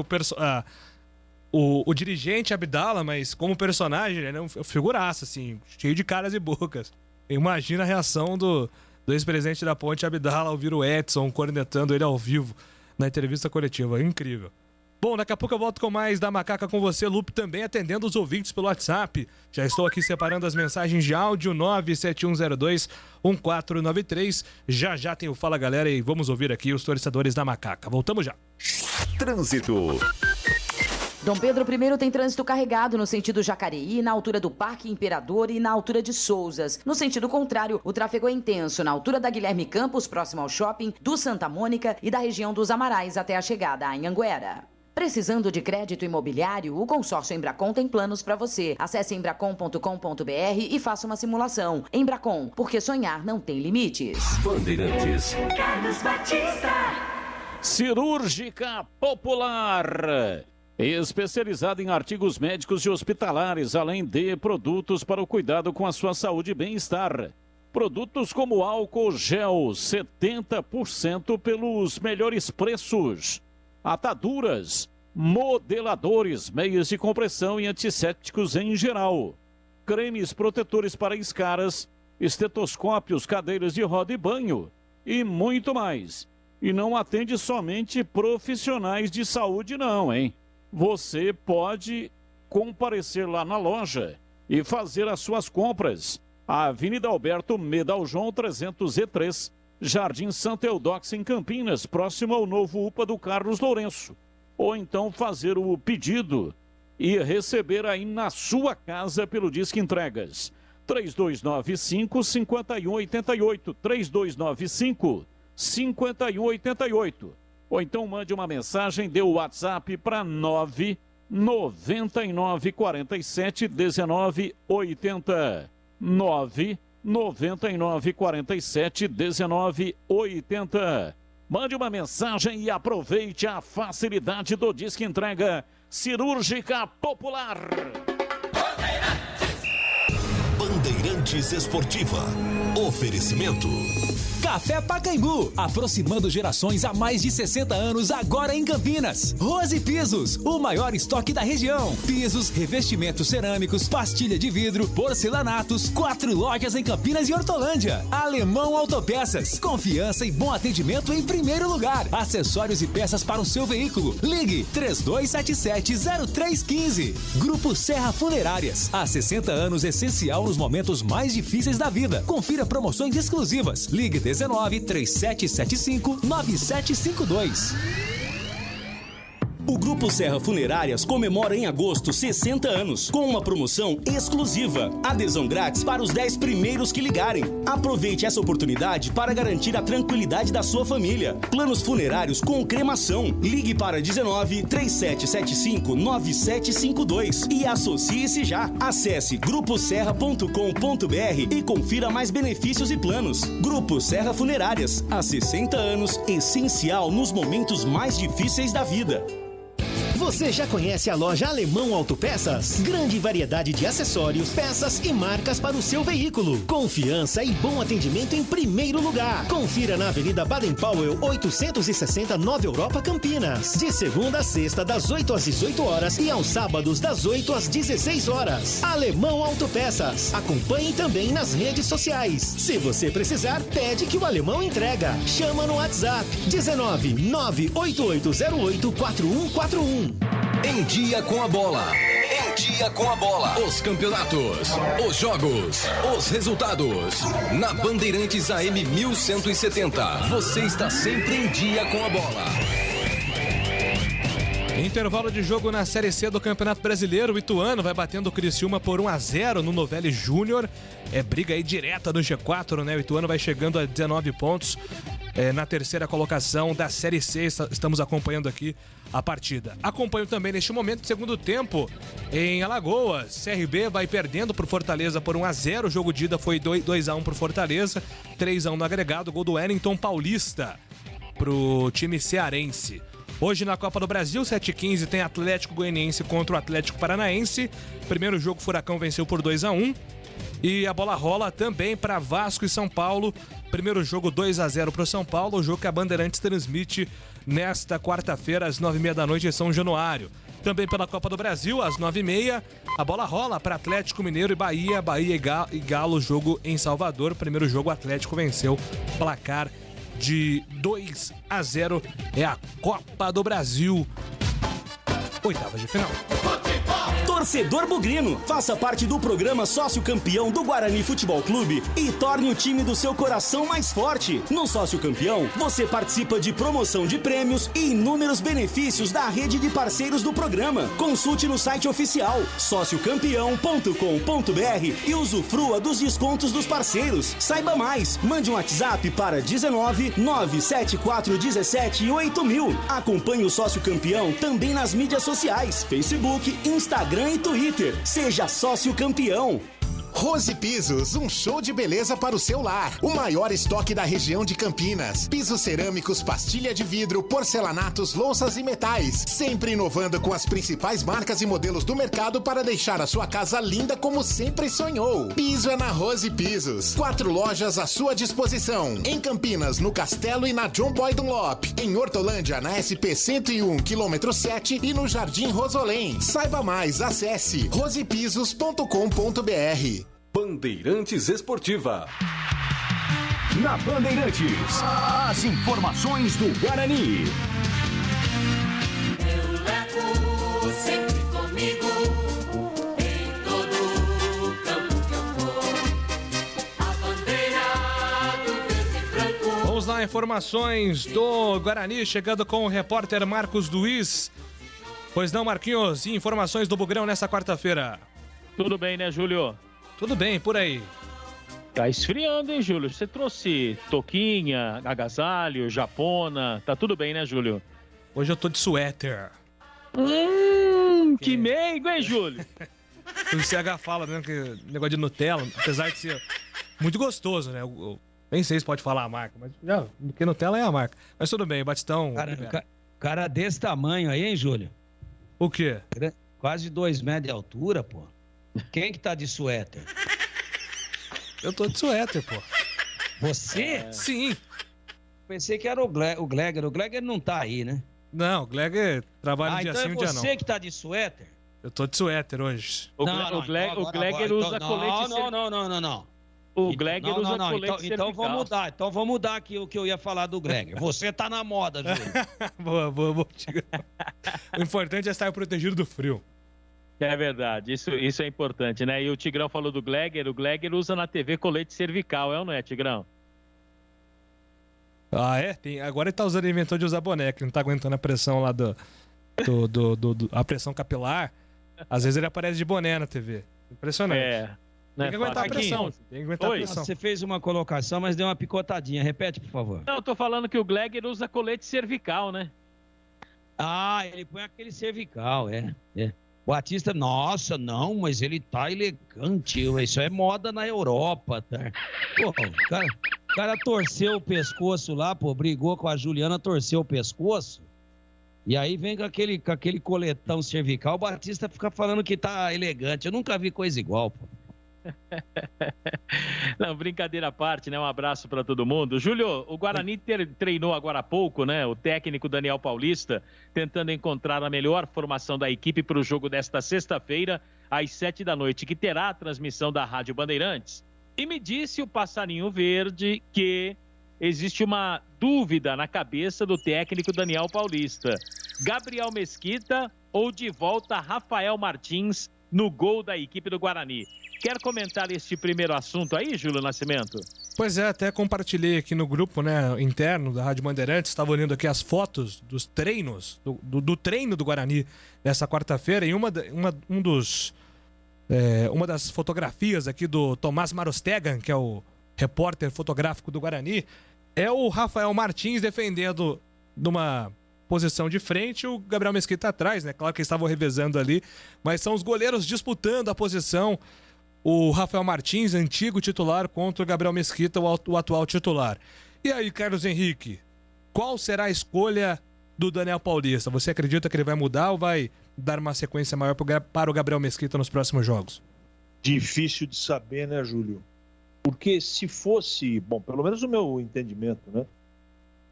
o dirigente Abdala, mas como personagem, ele é um figuraço, assim, cheio de caras e bocas. Imagina a reação do ex-presidente da Ponte, Abdala, ao ouvir o Edson cornetando ele ao vivo na entrevista coletiva. Incrível. Bom, daqui a pouco eu volto com mais da Macaca com você, Lupe, também atendendo os ouvintes pelo WhatsApp. Já estou aqui separando as mensagens de áudio, 971021493. Já tem o Fala Galera e vamos ouvir aqui os torcedores da Macaca. Voltamos já. Trânsito. Dom Pedro I tem trânsito carregado no sentido Jacareí, na altura do Parque Imperador e na altura de Souzas. No sentido contrário, o tráfego é intenso na altura da Guilherme Campos, próximo ao shopping, do Santa Mônica e da região dos Amarais até a chegada a Anhanguera. Precisando de crédito imobiliário, o consórcio Embracon tem planos para você. Acesse embracon.com.br e faça uma simulação. Embracon, porque sonhar não tem limites. Bandeirantes. Carlos Batista. Cirúrgica Popular. Especializada em artigos médicos e hospitalares, além de produtos para o cuidado com a sua saúde e bem-estar. Produtos como álcool gel, 70% pelos melhores preços. Ataduras, modeladores, meias de compressão e antissépticos em geral. Cremes protetores para escaras, estetoscópios, cadeiras de roda e banho e muito mais. E não atende somente profissionais de saúde não, hein? Você pode comparecer lá na loja e fazer as suas compras. A Avenida Alberto Medaljon 303, Jardim Santa Eudóxia, em Campinas, próximo ao novo UPA do Carlos Lourenço. Ou então fazer o pedido e receber aí na sua casa pelo Disque Entregas. 3295-5188, 3295-5188. Ou então mande uma mensagem, dê o WhatsApp para 999471980. 999471980. Mande uma mensagem e aproveite a facilidade do Disque Entrega Cirúrgica Popular. Bandeirantes Esportiva. Oferecimento. Café Pacaembu, aproximando gerações há mais de 60 anos, agora em Campinas. Rose Pisos, o maior estoque da região. Pisos, revestimentos cerâmicos, pastilha de vidro, porcelanatos, 4 lojas em Campinas e Hortolândia. Alemão Autopeças, confiança e bom atendimento em primeiro lugar. Acessórios e peças para o seu veículo. Ligue 3277-0315. Grupo Serra Funerárias, há 60 anos essencial nos momentos mais difíceis da vida. Confira promoções exclusivas. Ligue 19 3775 9752. O Grupo Serra Funerárias comemora em agosto 60 anos, com uma promoção exclusiva. Adesão grátis para os 10 primeiros que ligarem. Aproveite essa oportunidade para garantir a tranquilidade da sua família. Planos funerários com cremação. Ligue para 19 3775 9752 e associe-se já. Acesse gruposerra.com.br e confira mais benefícios e planos. Grupo Serra Funerárias, há 60 anos, essencial nos momentos mais difíceis da vida. Você já conhece a loja Alemão Autopeças? Grande variedade de acessórios, peças e marcas para o seu veículo. Confiança e bom atendimento em primeiro lugar. Confira na Avenida Baden-Powell, 860, Nova Europa, Campinas. De segunda a sexta, das 8 às 18 horas e aos sábados, das 8 às 16 horas. Alemão Autopeças. Acompanhe também nas redes sociais. Se você precisar, pede que o Alemão entrega. Chama no WhatsApp 19 98808 4141. Em dia com a bola. Em dia com a bola. Os campeonatos, os jogos, os resultados. Na Bandeirantes AM 1170. Você está sempre em dia com a bola. Intervalo de jogo na Série C do Campeonato Brasileiro. O Ituano vai batendo o Criciúma por 1-0 no Novelli Júnior. É briga aí direta no G4, né? O Ituano vai chegando a 19 pontos. Na terceira colocação da Série C. Estamos acompanhando aqui a partida. Acompanho também neste momento, segundo tempo, em Alagoas. CRB vai perdendo por Fortaleza por 1-0. O jogo de ida foi 2-1 por Fortaleza, 3-1 no agregado. Gol do Wellington Paulista pro time cearense. Hoje na Copa do Brasil, 7h15, tem Atlético Goianiense contra o Atlético Paranaense. Primeiro jogo, Furacão venceu por 2-1. E a bola rola também para Vasco e São Paulo. Primeiro jogo 2-0 para o São Paulo. O jogo que a Bandeirantes transmite nesta quarta-feira às 9h30 da noite em São Januário. Também pela Copa do Brasil, às 9h30, a bola rola para Atlético Mineiro e Bahia. Bahia e Galo, jogo em Salvador. Primeiro jogo, o Atlético venceu, placar de 2-0. É a Copa do Brasil. Oitavas de final. Torcedor bugrino, faça parte do programa Sócio Campeão do Guarani Futebol Clube e torne o time do seu coração mais forte. No Sócio Campeão, você participa de promoção de prêmios e inúmeros benefícios da rede de parceiros do programa. Consulte no site oficial sociocampeão.com.br e usufrua dos descontos dos parceiros. Saiba mais, mande um WhatsApp para 19 97417 8000. Acompanhe o Sócio Campeão também nas mídias sociais, Facebook, Instagram e Twitter. Seja sócio campeão. Rose Pisos, um show de beleza para o seu lar. O maior estoque da região de Campinas. Pisos cerâmicos, pastilha de vidro, porcelanatos, louças e metais. Sempre inovando com as principais marcas e modelos do mercado para deixar a sua casa linda como sempre sonhou. Piso é na Rose Pisos. 4 lojas à sua disposição. Em Campinas, no Castelo e na John Boy Dunlop. Em Hortolândia, na SP 101, quilômetro 7 e no Jardim Rosolém. Saiba mais, acesse rosepisos.com.br. Bandeirantes Esportiva. Na Bandeirantes, as informações do Guarani. Eu levo sempre comigo, em todo campo que eu for, a bandeira do verde e branco. Vamos lá, informações do Guarani, chegando com o repórter Marcos Luiz. Pois não, Marquinhos, e informações do Bugrão nessa quarta-feira. Tudo bem, né, Júlio? Tudo bem, por aí. Tá esfriando, hein, Júlio? Você trouxe toquinha, agasalho, japona. Tá tudo bem, né, Júlio? Hoje eu tô de suéter. Que meigo, hein, Júlio? O CH fala, né, que negócio de Nutella, apesar de ser muito gostoso, né? Eu nem sei se pode falar a marca, mas já, porque Nutella é a marca. Mas tudo bem, Batistão... Cara desse tamanho aí, hein, Júlio? O quê? Quase 2 metros de altura, pô. Quem que tá de suéter? Eu tô de suéter, pô. Você? Sim. Pensei que era o Gleger. O Gleger não tá aí, né? Não, o Gleger trabalha um dia sim, um dia não. Você que tá de suéter? Eu tô de suéter hoje. O Gleger usa colete... Não. O Gleger usa colete cervical. Então vamos mudar aqui o que eu ia falar do Gleger. Você tá na moda, Júlio. Boa. O importante é estar protegido do frio. É verdade, isso é importante, né? E o Tigrão falou do Gleger, o Gleger usa na TV colete cervical, é ou não é, Tigrão? Ah, é? Agora ele tá usando, inventou de usar boné, que não tá aguentando a pressão lá a pressão capilar, às vezes ele aparece de boné na TV. Impressionante. Tem que aguentar a pressão. Tem que aguentar a pressão. Você fez uma colocação, mas deu uma picotadinha. Repete, por favor. Não, eu tô falando que o Glegger usa colete cervical, né? Ah, ele põe aquele cervical, é. Batista, nossa, não, mas ele tá elegante. Isso é moda na Europa, tá? Pô, o cara torceu o pescoço lá, pô, brigou com a Juliana, torceu o pescoço. E aí vem com aquele coletão cervical, o Batista fica falando que tá elegante. Eu nunca vi coisa igual, pô. Não, brincadeira à parte, né? Um abraço para todo mundo. Júlio, o Guarani treinou agora há pouco, né? O técnico Daniel Paulista, tentando encontrar a melhor formação da equipe para o jogo desta sexta-feira, às 19h, que terá a transmissão da Rádio Bandeirantes. E me disse o Passarinho Verde que existe uma dúvida na cabeça do técnico Daniel Paulista. Gabriel Mesquita ou de volta Rafael Martins no gol da equipe do Guarani? Quer comentar este primeiro assunto aí, Júlio Nascimento? Pois é, até compartilhei aqui no grupo, né, interno da Rádio Bandeirantes, estava olhando aqui as fotos dos treinos, do treino do Guarani nessa quarta-feira, e uma das fotografias aqui do Tomás Marostegan, que é o repórter fotográfico do Guarani, é o Rafael Martins defendendo numa posição de frente, o Gabriel Mesquita atrás, né? Claro que eles estavam revezando ali, mas são os goleiros disputando a posição. O Rafael Martins, antigo titular, contra o Gabriel Mesquita, o atual titular. E aí, Carlos Henrique, qual será a escolha do Daniel Paulista? Você acredita que ele vai mudar ou vai dar uma sequência maior para o Gabriel Mesquita nos próximos jogos? Difícil de saber, né, Júlio? Porque se fosse, bom, pelo menos o meu entendimento, né?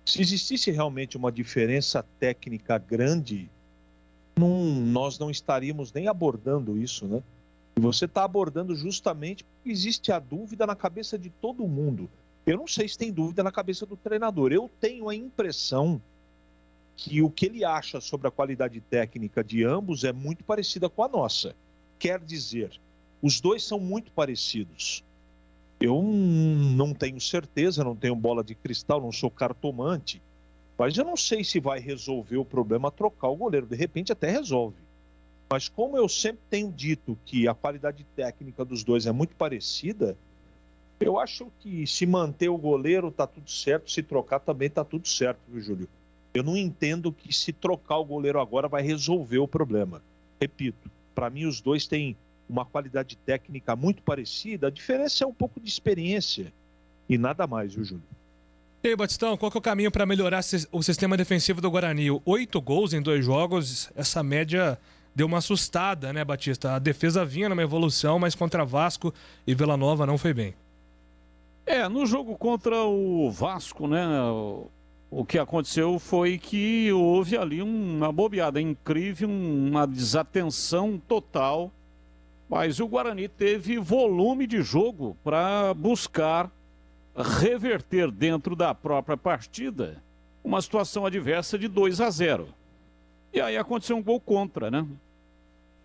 Se existisse realmente uma diferença técnica grande, nós não estaríamos nem abordando isso, né? E você está abordando justamente porque existe a dúvida na cabeça de todo mundo. Eu não sei se tem dúvida na cabeça do treinador. Eu tenho a impressão que o que ele acha sobre a qualidade técnica de ambos é muito parecida com a nossa. Quer dizer, os dois são muito parecidos. Eu não tenho certeza, não tenho bola de cristal, não sou cartomante, mas eu não sei se vai resolver o problema trocar o goleiro. De repente até resolve. Mas como eu sempre tenho dito que a qualidade técnica dos dois é muito parecida, eu acho que se manter o goleiro tá tudo certo, se trocar também tá tudo certo, viu, Júlio? Eu não entendo que se trocar o goleiro agora vai resolver o problema. Repito, para mim os dois têm uma qualidade técnica muito parecida, a diferença é um pouco de experiência e nada mais, viu, Júlio? E aí, Batistão, qual que é o caminho para melhorar o sistema defensivo do Guarani? 8 gols em 2 jogos, essa média deu uma assustada, né, Batista? A defesa vinha numa evolução, mas contra Vasco e Vila Nova não foi bem. No jogo contra o Vasco, né, o que aconteceu foi que houve ali uma bobeada incrível, uma desatenção total, mas o Guarani teve volume de jogo para buscar reverter dentro da própria partida uma situação adversa de 2-0. E aí aconteceu um gol contra, né?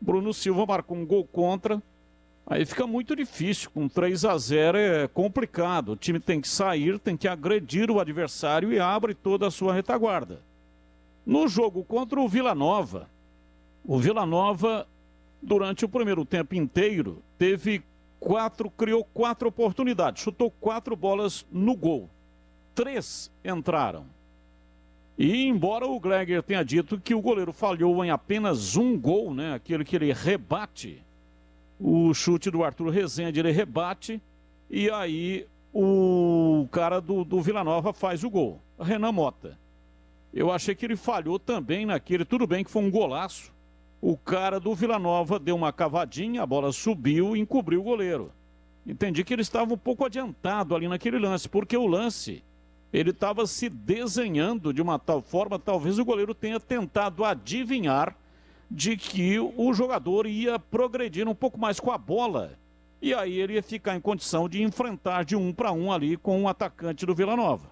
Bruno Silva marcou um gol contra, aí fica muito difícil, com 3-0 é complicado, o time tem que sair, tem que agredir o adversário e abre toda a sua retaguarda. No jogo contra o Vila Nova, durante o primeiro tempo inteiro, criou 4 oportunidades, chutou 4 bolas no gol, 3 entraram. E embora o Glegger tenha dito que o goleiro falhou em apenas um gol, né, aquele que ele rebate, o chute do Arthur Rezende, ele rebate, e aí o cara do Vila Nova faz o gol, Renan Mota. Eu achei que ele falhou também naquele, tudo bem que foi um golaço, o cara do Vila Nova deu uma cavadinha, a bola subiu e encobriu o goleiro. Entendi que ele estava um pouco adiantado ali naquele lance, porque o lance, ele estava se desenhando de uma tal forma, talvez o goleiro tenha tentado adivinhar de que o jogador ia progredir um pouco mais com a bola. E aí ele ia ficar em condição de enfrentar de 1 para 1 ali com o atacante do Vila Nova.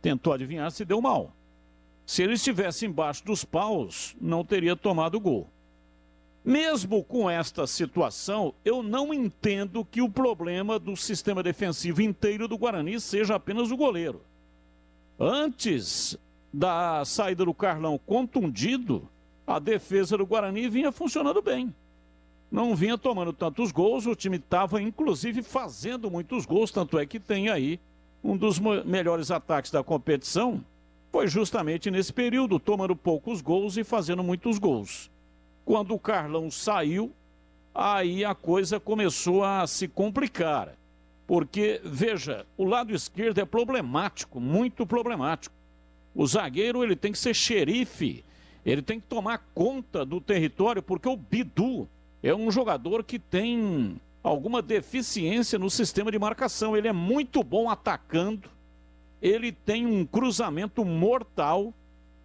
Tentou adivinhar, se deu mal. Se ele estivesse embaixo dos paus, não teria tomado o gol. Mesmo com esta situação, eu não entendo que o problema do sistema defensivo inteiro do Guarani seja apenas o goleiro. Antes da saída do Carlão contundido, a defesa do Guarani vinha funcionando bem. Não vinha tomando tantos gols, o time estava inclusive fazendo muitos gols, tanto é que tem aí um dos melhores ataques da competição, foi justamente nesse período, tomando poucos gols e fazendo muitos gols. Quando o Carlão saiu, aí a coisa começou a se complicar. Porque, veja, o lado esquerdo é problemático, muito problemático. O zagueiro ele tem que ser xerife, ele tem que tomar conta do território, porque o Bidu é um jogador que tem alguma deficiência no sistema de marcação. Ele é muito bom atacando, ele tem um cruzamento mortal,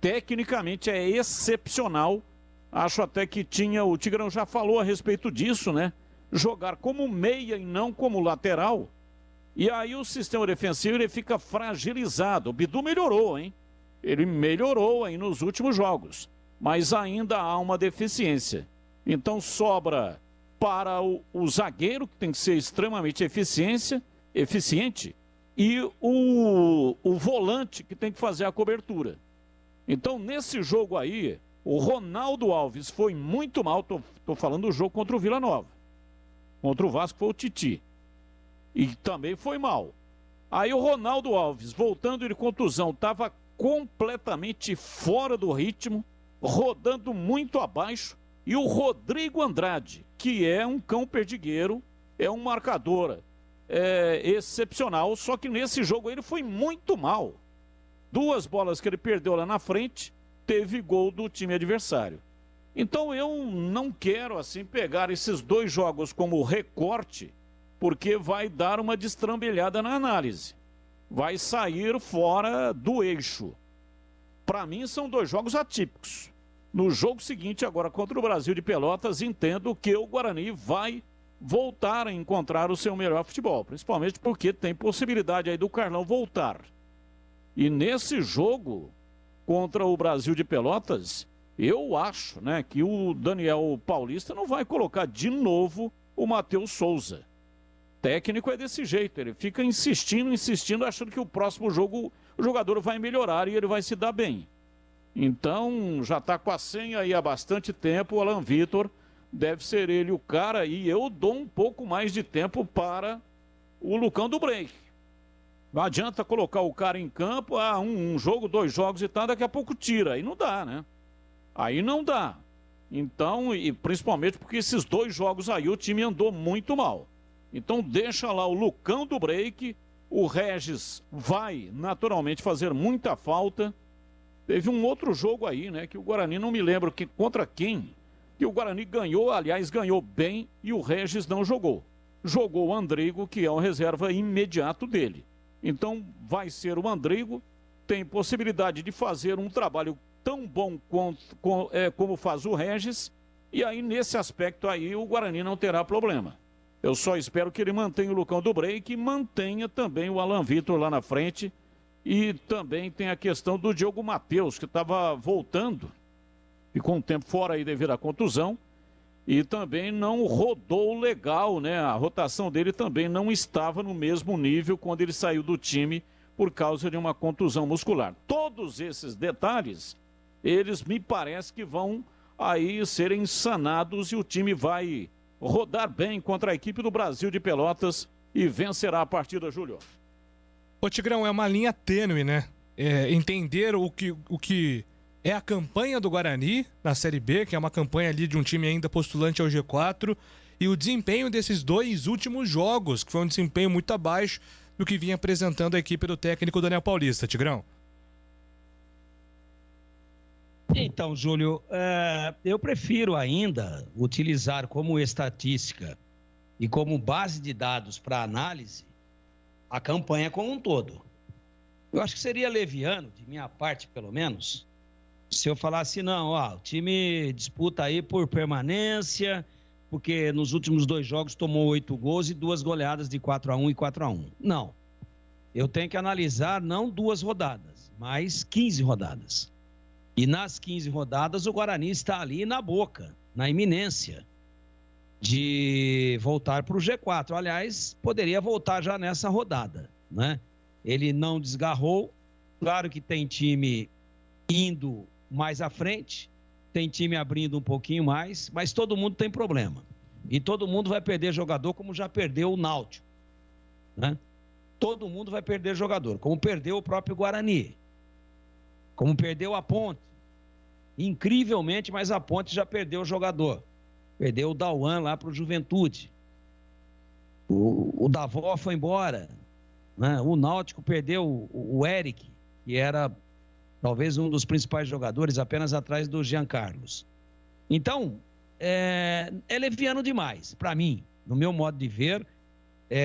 tecnicamente é excepcional. Acho até que o Tigrão já falou a respeito disso, né? Jogar como meia e não como lateral. E aí o sistema defensivo ele fica fragilizado. O Bidu melhorou, hein? Ele melhorou aí nos últimos jogos, mas ainda há uma deficiência. Então sobra para o zagueiro, que tem que ser extremamente eficiente, e o volante, que tem que fazer a cobertura. Então, nesse jogo aí, o Ronaldo Alves foi muito mal. Tô falando do jogo contra o Vila Nova. Contra o Vasco foi o Titi. E também foi mal. Aí o Ronaldo Alves, voltando de contusão, estava completamente fora do ritmo, rodando muito abaixo. E o Rodrigo Andrade, que é um cão perdigueiro, é um marcador excepcional, só que nesse jogo ele foi muito mal. 2 bolas que ele perdeu lá na frente, teve gol do time adversário. Então eu não quero assim pegar esses 2 jogos como recorte, porque vai dar uma destrambelhada na análise. Vai sair fora do eixo. Para mim são 2 jogos atípicos. No jogo seguinte, agora contra o Brasil de Pelotas, entendo que o Guarani vai voltar a encontrar o seu melhor futebol, principalmente porque tem possibilidade aí do Carlão voltar. E nesse jogo contra o Brasil de Pelotas, eu acho, né, que o Daniel Paulista não vai colocar de novo o Matheus Souza. O técnico é desse jeito, ele fica insistindo, achando que o próximo jogo o jogador vai melhorar e ele vai se dar bem. Então, já está com a senha aí há bastante tempo, o Alan Vitor deve ser ele o cara, e eu dou um pouco mais de tempo para o Lucão do Break. Não adianta colocar o cara em campo, um jogo, 2 jogos e tal, daqui a pouco tira, aí não dá, né? Aí não dá. Então, e principalmente porque esses 2 jogos aí o time andou muito mal. Então deixa lá o Lucão do Break, o Regis vai naturalmente fazer muita falta. Teve um outro jogo aí, né, que o Guarani, não me lembro contra quem, que o Guarani ganhou, aliás, ganhou bem, e o Regis não jogou. Jogou o Andrigo, que é o reserva imediato dele. Então vai ser o Andrigo, tem possibilidade de fazer um trabalho tão bom como faz o Regis, e aí nesse aspecto aí o Guarani não terá problema. Eu só espero que ele mantenha o Lucão do Break e mantenha também o Alan Vitor lá na frente. E também tem a questão do Diogo Matheus, que estava voltando, ficou um tempo fora aí devido à contusão, e também não rodou legal, né? A rotação dele também não estava no mesmo nível quando ele saiu do time por causa de uma contusão muscular. Todos esses detalhes, eles me parece que vão aí serem sanados e o time vai rodar bem contra a equipe do Brasil de Pelotas e vencerá a partida, Júlio. Ô Tigrão, é uma linha tênue, né? Entender o que é a campanha do Guarani na Série B, que é uma campanha ali de um time ainda postulante ao G4, e o desempenho desses 2 últimos jogos, que foi um desempenho muito abaixo do que vinha apresentando a equipe do técnico Daniel Paulista. Tigrão? Então, Júlio, eu prefiro ainda utilizar como estatística e como base de dados para análise a campanha como um todo. Eu acho que seria leviano, de minha parte pelo menos, se eu falasse, não, o time disputa aí por permanência, porque nos últimos 2 jogos tomou 8 gols e 2 goleadas de 4-1 e 4-1. Não. Eu tenho que analisar não 2 rodadas, mas 15 rodadas. E nas 15 rodadas o Guarani está ali na boca, na iminência de voltar para o G4. Aliás, poderia voltar já nessa rodada, né? Ele não desgarrou. Claro que tem time indo mais à frente, tem time abrindo um pouquinho mais, mas todo mundo tem problema. E todo mundo vai perder jogador, como já perdeu o Náutico, né? Todo mundo vai perder jogador, como perdeu o próprio Guarani, como perdeu a Ponte. Incrivelmente, mas a Ponte já perdeu o jogador. Perdeu o Dauan lá para o Juventude. O Davó foi embora, né? O Náutico perdeu o Eric, que era talvez um dos principais jogadores, apenas atrás do Jean Carlos. Então, é leviano demais, para mim, no meu modo de ver,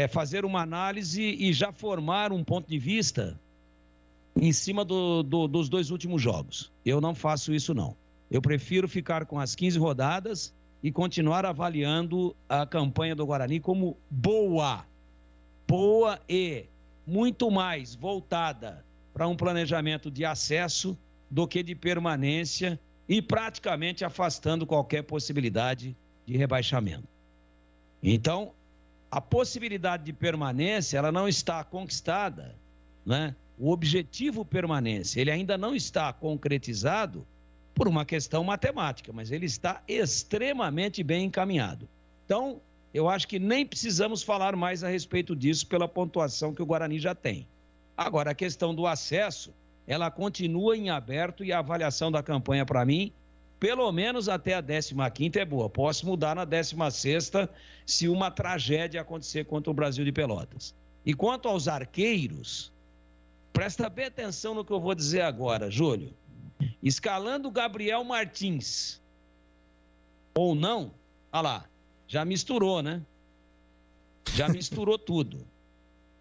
fazer uma análise e já formar um ponto de vista em cima dos 2 últimos jogos. Eu não faço isso, não. Eu prefiro ficar com as 15 rodadas e continuar avaliando a campanha do Guarani como boa e muito mais voltada para um planejamento de acesso do que de permanência e praticamente afastando qualquer possibilidade de rebaixamento. Então, a possibilidade de permanência, ela não está conquistada, né? O objetivo permanência, ele ainda não está concretizado por uma questão matemática, mas ele está extremamente bem encaminhado. Então, eu acho que nem precisamos falar mais a respeito disso pela pontuação que o Guarani já tem. Agora, a questão do acesso, ela continua em aberto e a avaliação da campanha, para mim, pelo menos até a 15ª é boa. Posso mudar na 16ª se uma tragédia acontecer contra o Brasil de Pelotas. E quanto aos arqueiros, presta bem atenção no que eu vou dizer agora, Júlio. Escalando o Gabriel Martins ou não, olha lá, já misturou, né? Já misturou tudo.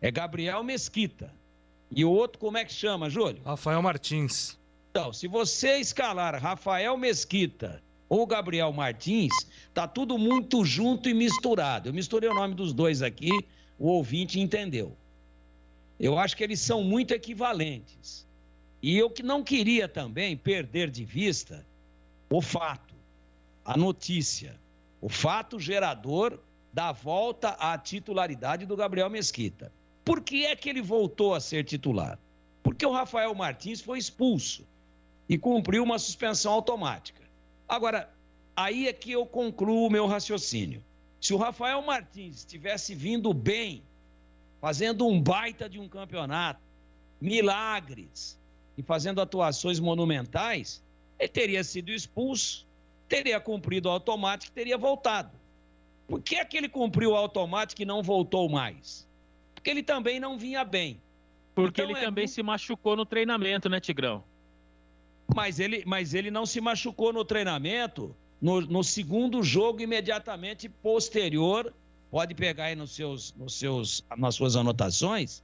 É Gabriel Mesquita. E o outro, como é que chama, Júlio? Rafael Martins. Então, se você escalar Rafael Mesquita ou Gabriel Martins, tá tudo muito junto e misturado. Eu misturei o nome dos dois aqui, o ouvinte entendeu. Eu acho que eles são muito equivalentes. E eu que não queria também perder de vista o fato, a notícia, o fato gerador da volta à titularidade do Gabriel Mesquita. Por que é que ele voltou a ser titular? Porque o Rafael Martins foi expulso e cumpriu uma suspensão automática. Agora, aí é que eu concluo o meu raciocínio. Se o Rafael Martins tivesse vindo bem, fazendo um baita de um campeonato, milagres, e fazendo atuações monumentais, ele teria sido expulso, teria cumprido o automático e teria voltado. Por que é que ele cumpriu o automático e não voltou mais? Porque ele também não vinha bem. Porque então, ele também se machucou no treinamento, né, Tigrão? Mas ele não se machucou no treinamento, no segundo jogo imediatamente posterior, pode pegar aí nas suas anotações,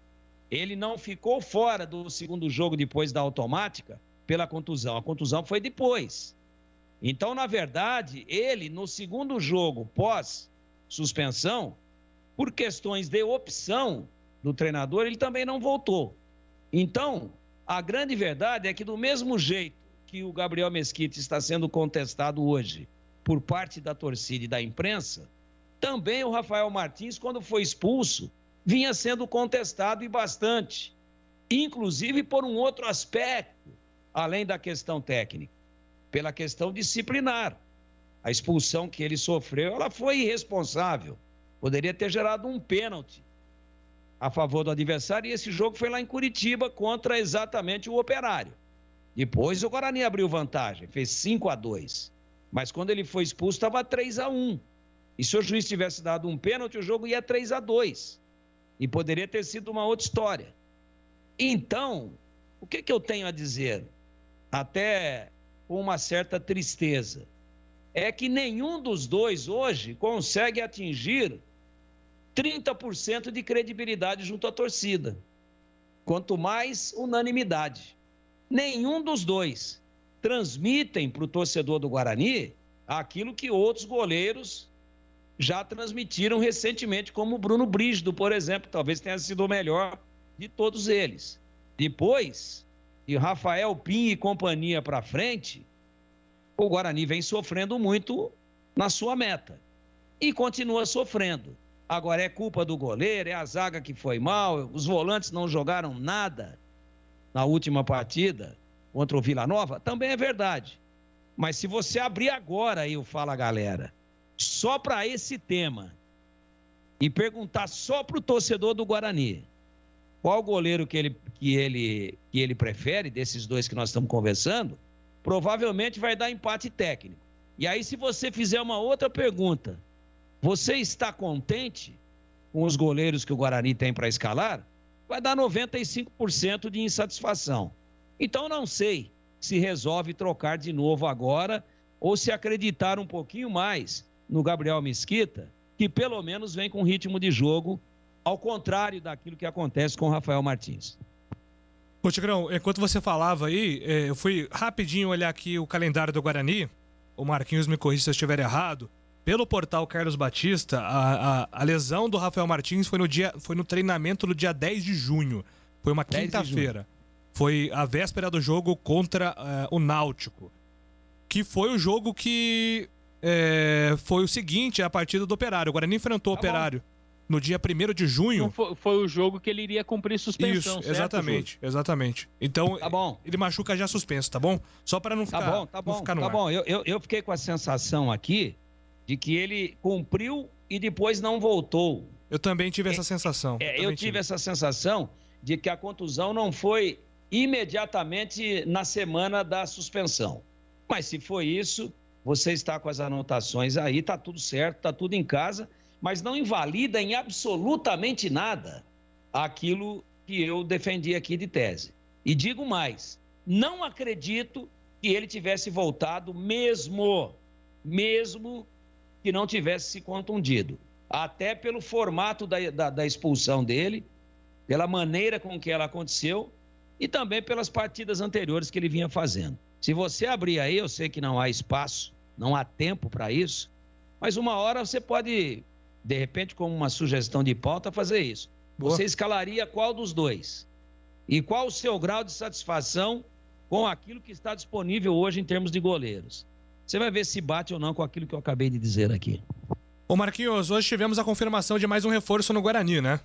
ele não ficou fora do segundo jogo depois da automática pela contusão. A contusão foi depois. Então, na verdade, ele, no segundo jogo pós-suspensão, por questões de opção do treinador, ele também não voltou. Então, a grande verdade é que do mesmo jeito que o Gabriel Mesquita está sendo contestado hoje por parte da torcida e da imprensa, também o Rafael Martins, quando foi expulso, vinha sendo contestado e bastante, inclusive por um outro aspecto, além da questão técnica, pela questão disciplinar. A expulsão que ele sofreu, ela foi irresponsável. Poderia ter gerado um pênalti a favor do adversário e esse jogo foi lá em Curitiba contra exatamente o Operário. Depois o Guarani abriu vantagem, fez 5-2, mas quando ele foi expulso estava 3-1. E se o juiz tivesse dado um pênalti, o jogo ia 3-2. E poderia ter sido uma outra história. Então, o que eu tenho a dizer, até com uma certa tristeza, é que nenhum dos dois hoje consegue atingir 30% de credibilidade junto à torcida. Quanto mais unanimidade. Nenhum dos dois transmitem para o torcedor do Guarani aquilo que outros goleiros já transmitiram recentemente, como o Bruno Brígido, por exemplo, talvez tenha sido o melhor de todos eles. Depois, de Rafael Pim e companhia para frente, o Guarani vem sofrendo muito na sua meta. E continua sofrendo. Agora, é culpa do goleiro, é a zaga que foi mal, os volantes não jogaram nada na última partida contra o Vila Nova? Também é verdade. Mas se você abrir agora aí o Fala Galera, só para esse tema, e perguntar só para o torcedor do Guarani qual goleiro que ele prefere, desses dois que nós estamos conversando, provavelmente vai dar empate técnico. E aí, se você fizer uma outra pergunta, você está contente com os goleiros que o Guarani tem para escalar? Vai dar 95% de insatisfação. Então, não sei se resolve trocar de novo agora ou se acreditar um pouquinho mais no Gabriel Mesquita, que pelo menos vem com ritmo de jogo, ao contrário daquilo que acontece com o Rafael Martins. Ô Tigrão, enquanto você falava aí, eu fui rapidinho olhar aqui o calendário do Guarani. O Marquinhos me corrija se eu estiver errado. Pelo portal Carlos Batista, a lesão do Rafael Martins foi no treinamento no dia 10 de junho. Foi uma quinta-feira. Foi a véspera do jogo contra o Náutico. Que foi o jogo que foi o seguinte, a partida do Operário. O Guarani enfrentou o Operário no dia 1º de junho. Foi o jogo que ele iria cumprir suspensão, isso, exatamente, certo, exatamente. Então, ele machuca já suspenso, tá bom? Só para não ficar Tá bom. Eu fiquei com a sensação aqui de que ele cumpriu e depois não voltou. Eu também tive essa sensação. Eu tive essa sensação de que a contusão não foi imediatamente na semana da suspensão. Mas se foi isso, você está com as anotações aí, tá tudo certo, tá tudo em casa, mas não invalida em absolutamente nada aquilo que eu defendi aqui de tese. E digo mais, não acredito que ele tivesse voltado mesmo que não tivesse se contundido. Até pelo formato da expulsão dele, pela maneira com que ela aconteceu e também pelas partidas anteriores que ele vinha fazendo. Se você abrir aí, eu sei que não há espaço, não há tempo para isso, mas uma hora você pode, de repente, como uma sugestão de pauta, fazer isso. Você escalaria qual dos dois? E qual o seu grau de satisfação com aquilo que está disponível hoje em termos de goleiros? Você vai ver se bate ou não com aquilo que eu acabei de dizer aqui. Ô Marquinhos, hoje tivemos a confirmação de mais um reforço no Guarani, né?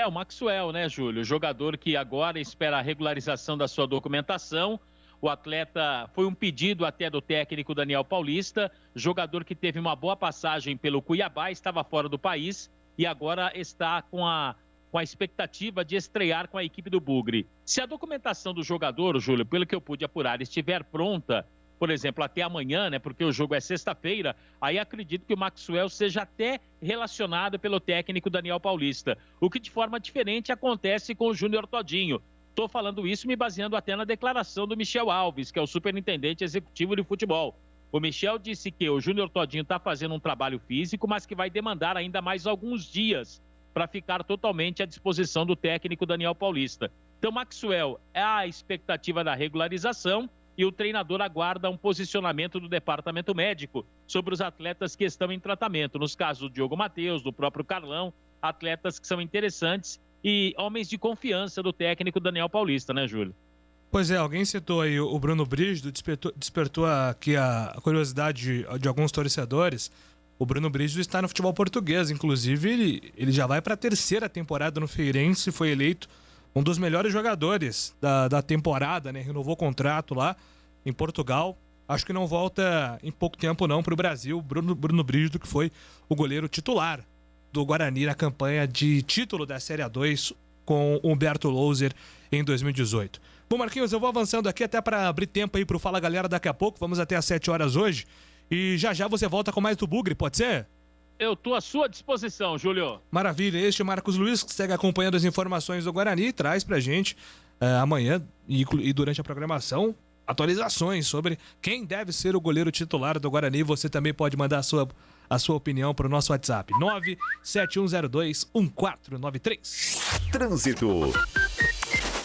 O Maxwell, né, Júlio? Jogador que agora espera a regularização da sua documentação. O atleta foi um pedido até do técnico Daniel Paulista, jogador que teve uma boa passagem pelo Cuiabá, estava fora do país e agora está com a expectativa de estrear com a equipe do Bugre. Se a documentação do jogador, Júlio, pelo que eu pude apurar, estiver pronta, por exemplo, até amanhã, né, porque o jogo é sexta-feira, aí acredito que o Maxwell seja até relacionado pelo técnico Daniel Paulista, o que de forma diferente acontece com o Júnior Todinho. Estou falando isso me baseando até na declaração do Michel Alves, que é o superintendente executivo de futebol. O Michel disse que o Júnior Todinho está fazendo um trabalho físico, mas que vai demandar ainda mais alguns dias para ficar totalmente à disposição do técnico Daniel Paulista. Então, Maxwell é a expectativa da regularização e o treinador aguarda um posicionamento do departamento médico sobre os atletas que estão em tratamento. Nos casos do Diogo Matheus, do próprio Carlão, atletas que são interessantes e homens de confiança do técnico Daniel Paulista, né, Júlio? Pois é, alguém citou aí o Bruno Brígido, despertou aqui a curiosidade de alguns torcedores. O Bruno Brígido está no futebol português, inclusive ele já vai para a 3ª temporada no Feirense, foi eleito um dos melhores jogadores da temporada, né? Renovou o contrato lá em Portugal. Acho que não volta em pouco tempo não para o Brasil. Bruno Brígido, que foi o goleiro titular do Guarani na campanha de título da Série A2 com o Humberto Louser em 2018. Bom, Marquinhos, eu vou avançando aqui até para abrir tempo aí para o Fala Galera daqui a pouco. Vamos até às 7 horas hoje. E já você volta com mais do Bugre, pode ser? Eu estou à sua disposição, Júlio. Maravilha. Este é o Marcos Luiz, que segue acompanhando as informações do Guarani e traz pra gente amanhã e durante a programação atualizações sobre quem deve ser o goleiro titular do Guarani. Você também pode mandar a sua opinião para o nosso WhatsApp 971021493. Trânsito.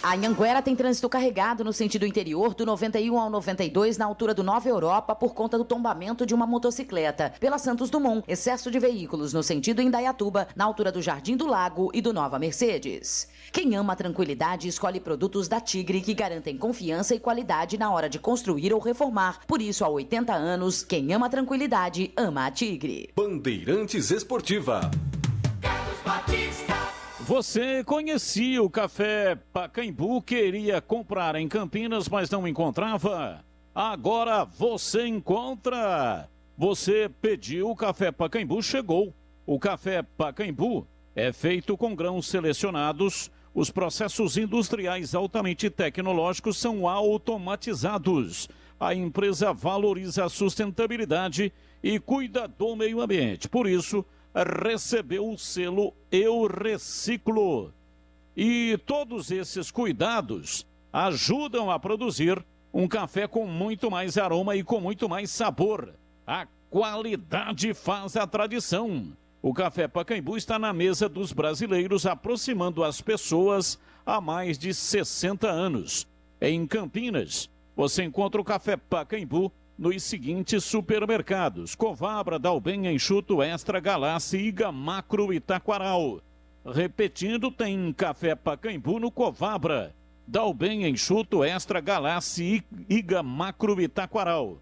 A Anhanguera tem trânsito carregado no sentido interior do 91 ao 92 na altura do Nova Europa por conta do tombamento de uma motocicleta. Pela Santos Dumont, excesso de veículos no sentido Indaiatuba na altura do Jardim do Lago e do Nova Mercedes. Quem ama a tranquilidade escolhe produtos da Tigre que garantem confiança e qualidade na hora de construir ou reformar. Por isso, há 80 anos, quem ama a tranquilidade ama a Tigre. Bandeirantes Esportiva. Carlos Batista. Você conhecia o Café Pacaembu, queria comprar em Campinas, mas não encontrava? agora você encontra. Você pediu o Café Pacaembu, chegou. O Café Pacaembu é feito com grãos selecionados. Os processos industriais altamente tecnológicos são automatizados. A empresa valoriza a sustentabilidade e cuida do meio ambiente. Por isso, recebeu o selo Eu Reciclo. E todos esses cuidados ajudam a produzir um café com muito mais aroma e com muito mais sabor. A qualidade faz a tradição. O Café Pacaembu está na mesa dos brasileiros, aproximando as pessoas há mais de 60 anos. Em Campinas, você encontra o Café Pacaembu nos seguintes supermercados: Covabra, Dalben, Enxuto, Extra, Galácia, Iga, Macro e Taquaral. Repetindo, tem Café Pacaembu no Covabra, Dalben, Enxuto, Extra, Galácia, Iga, Macro e Taquaral.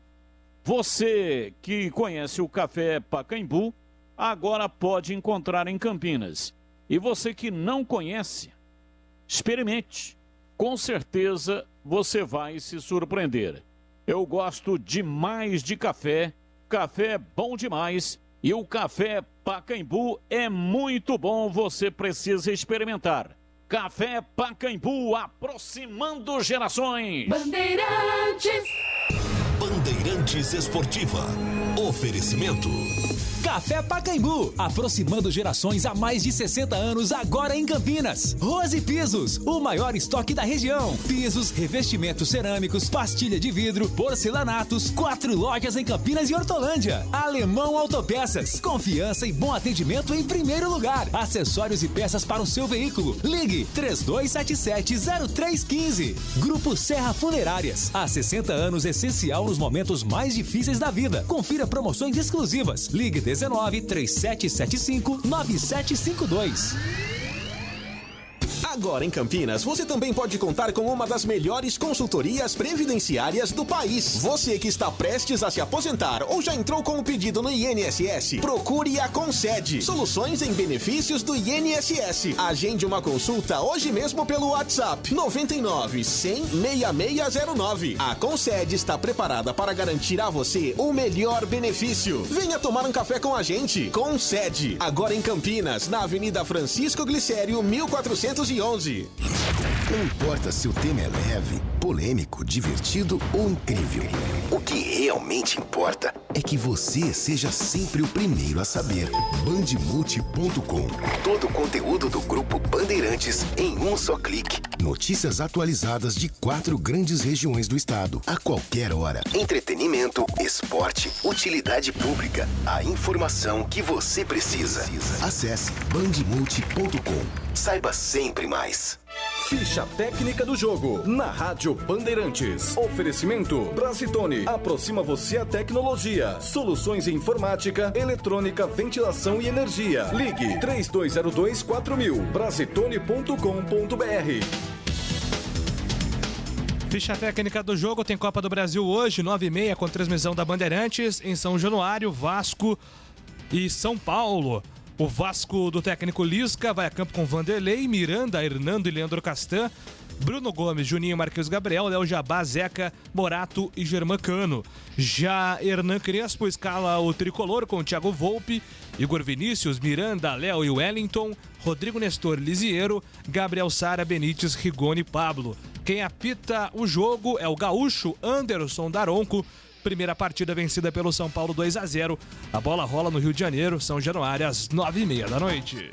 Você que conhece o Café Pacaembu, agora pode encontrar em Campinas. E você que não conhece, experimente. Com certeza você vai se surpreender. Eu gosto demais de café, café é bom demais e o Café Pacaembu é muito bom, você precisa experimentar. Café Pacaembu, aproximando gerações. Bandeirantes Esportiva. Oferecimento Café Pacaembu, aproximando gerações há mais de 60 anos, agora em Campinas. Rose Pisos, o maior estoque da região. Pisos, revestimentos cerâmicos, pastilha de vidro, porcelanatos, 4 lojas em Campinas e Hortolândia. Alemão Autopeças, confiança e bom atendimento em primeiro lugar. Acessórios e peças para o seu veículo. Ligue 3277-0315. Grupo Serra Funerárias, há 60 anos, essencial nos momentos mais difíceis da vida. Confira promoções exclusivas. Ligue 19-3775-9752. Agora em Campinas, você também pode contar com uma das melhores consultorias previdenciárias do país. Você que está prestes a se aposentar ou já entrou com o pedido no INSS, procure a Concede. Soluções em benefícios do INSS. Agende uma consulta hoje mesmo pelo WhatsApp 99-100-6609. A Concede está preparada para garantir a você o melhor benefício. Venha tomar um café com a gente. Concede. Agora em Campinas, na Avenida Francisco Glicério, 1411. Não importa se o tema é leve, polêmico, divertido ou incrível. O que realmente importa é que você seja sempre o primeiro a saber. Bandemulti.com. Todo o conteúdo do Grupo Bandeirantes em um só clique. Notícias atualizadas de 4 grandes regiões do estado, a qualquer hora. Entretenimento, esporte, utilidade pública. A informação que você precisa. Acesse bandemulti.com. Saiba sempre mais. Ficha técnica do jogo na Rádio Bandeirantes. Oferecimento Brasitone. Aproxima você a tecnologia. Soluções em informática, eletrônica, ventilação e energia. Ligue 3202-4000. Brasitone.com.br. Ficha técnica do jogo, tem Copa do Brasil hoje, 9h30, com transmissão da Bandeirantes, em São Januário, Vasco e São Paulo. O Vasco do técnico Lisca vai a campo com Vanderlei, Miranda, Hernando e Leandro Castan, Bruno Gomes, Juninho, Marquinhos Gabriel, Léo Jabá, Zeca, Morato e Germancano. Já Hernan Crespo escala o tricolor com Thiago Volpe, Igor Vinícius, Miranda, Léo e Wellington, Rodrigo Nestor, Lisiero, Gabriel Sara, Benítez, Rigoni e Pablo. Quem apita o jogo é o gaúcho Anderson Daronco. Primeira partida vencida pelo São Paulo 2-0. A bola rola no Rio de Janeiro, São Januário, às 9h30 da noite.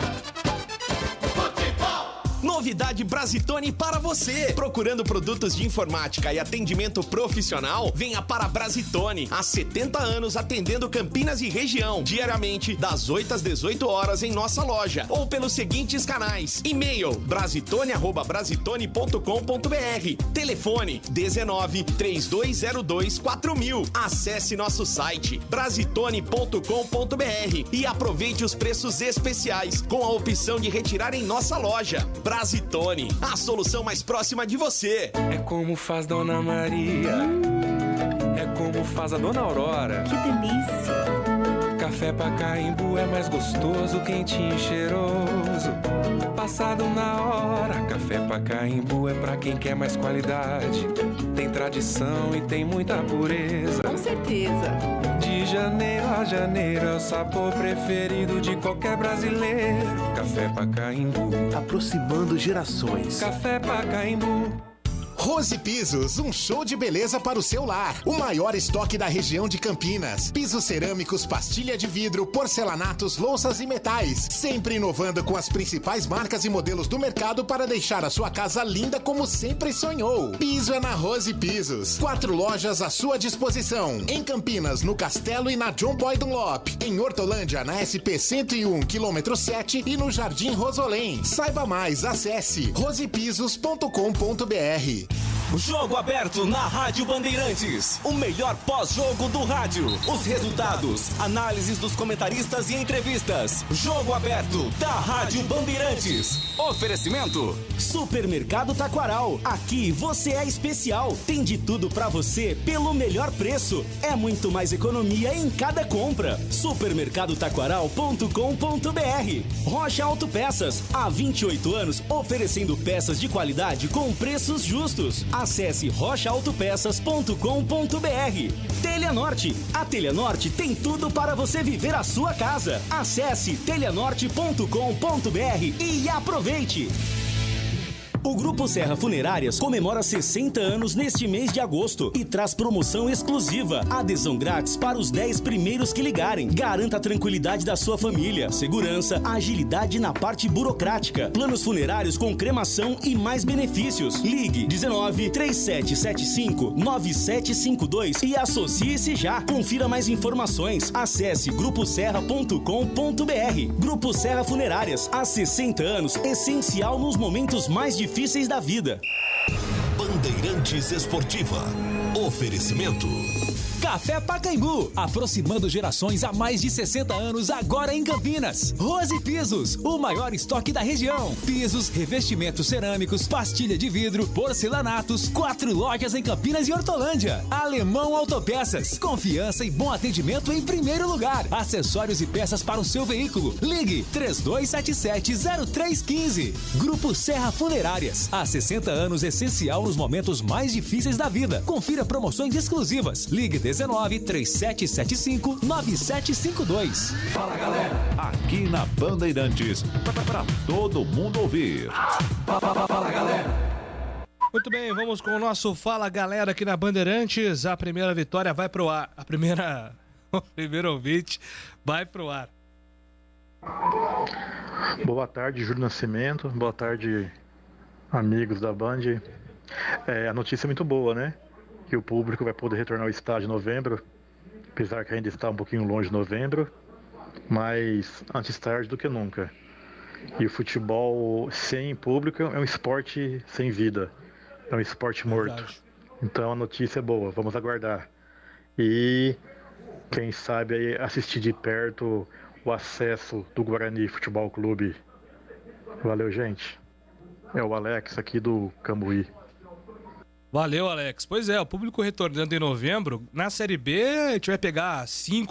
Novidade Brasitone para você. Procurando produtos de informática e atendimento profissional? Venha para Brasitone. Há 70 anos atendendo Campinas e região. Diariamente, das 8 às 18 horas em nossa loja. Ou pelos seguintes canais. E-mail brasitone@brasitone.com.br. Telefone 19-3202-4000. Acesse nosso site brasitone.com.br e aproveite os preços especiais com a opção de retirar em nossa loja. Brasitone, a solução mais próxima de você. É como faz Dona Maria, é como faz a Dona Aurora. Que delícia! Café Pacaembu é mais gostoso, quentinho e cheiroso. Passado na hora, Café Pacaembu é pra quem quer mais qualidade. Tem tem tradição e tem muita pureza. Com certeza. De janeiro a janeiro é o sabor preferido de qualquer brasileiro. Café Pacaembu, aproximando gerações. Café Pacaembu. Rose Pisos, um show de beleza para o seu lar. O maior estoque da região de Campinas. Pisos cerâmicos, pastilha de vidro, porcelanatos, louças e metais. Sempre inovando com as principais marcas e modelos do mercado para deixar a sua casa linda como sempre sonhou. Piso é na Rose Pisos. 4 lojas à sua disposição. Em Campinas, no Castelo e na John Boy Dunlop. Em Hortolândia, na SP 101, quilômetro 7 e no Jardim Rosolém. Saiba mais, acesse rosepisos.com.br. Jogo aberto na Rádio Bandeirantes. O melhor pós-jogo do rádio. Os resultados, análises dos comentaristas e entrevistas. Jogo aberto da Rádio Bandeirantes. Oferecimento: Supermercado Taquaral. Aqui você é especial. Tem de tudo pra você pelo melhor preço. É muito mais economia em cada compra. Supermercadotaquaral.com.br. Rocha Autopeças. Há 28 anos oferecendo peças de qualidade com preços justos. Acesse rochaautopeças.com.br. Telha Norte. A Telha Norte tem tudo para você viver a sua casa. Acesse telhanorte.com.br e aproveite. O Grupo Serra Funerárias comemora 60 anos neste mês de agosto e traz promoção exclusiva. Adesão grátis para os 10 primeiros que ligarem. Garanta a tranquilidade da sua família, segurança, agilidade na parte burocrática. Planos funerários com cremação e mais benefícios. Ligue 19 3775 9752 e associe-se já. Confira mais informações. Acesse gruposerra.com.br. Grupo Serra Funerárias, há 60 anos, essencial nos momentos mais difíceis da vida. Bandeirantes Esportiva. Oferecimento: Café Pacaembu, aproximando gerações há mais de 60 anos, agora em Campinas. Rose Pisos, o maior estoque da região. Pisos, revestimentos cerâmicos, pastilha de vidro, porcelanatos, 4 lojas em Campinas e Hortolândia. Alemão Autopeças, confiança e bom atendimento em primeiro lugar. Acessórios e peças para o seu veículo. Ligue 3277-0315. Grupo Serra Funerárias, há 60 anos, essencial nos momentos mais difíceis da vida. Confira promoções exclusivas. Ligue 19 3775 9752. Fala, galera! Aqui na Bandeirantes, para todo mundo ouvir. Fala, galera! Muito bem, vamos com o nosso Fala Galera aqui na Bandeirantes. A primeira vitória vai pro ar. O primeiro ouvinte vai pro ar. Boa tarde, Júlio Nascimento. Boa tarde, amigos da Band. A notícia é muito boa, né? Que o público vai poder retornar ao estádio em novembro, apesar que ainda está um pouquinho longe de novembro, mas antes tarde do que nunca. E o futebol sem público é um esporte sem vida, é um esporte morto. Verdade. Então a notícia é boa, vamos aguardar. E quem sabe aí assistir de perto o acesso do Guarani Futebol Clube. Valeu, gente. É o Alex aqui do Cambuí. Valeu, Alex. Pois é, o público retornando em novembro. Na Série B, a gente vai pegar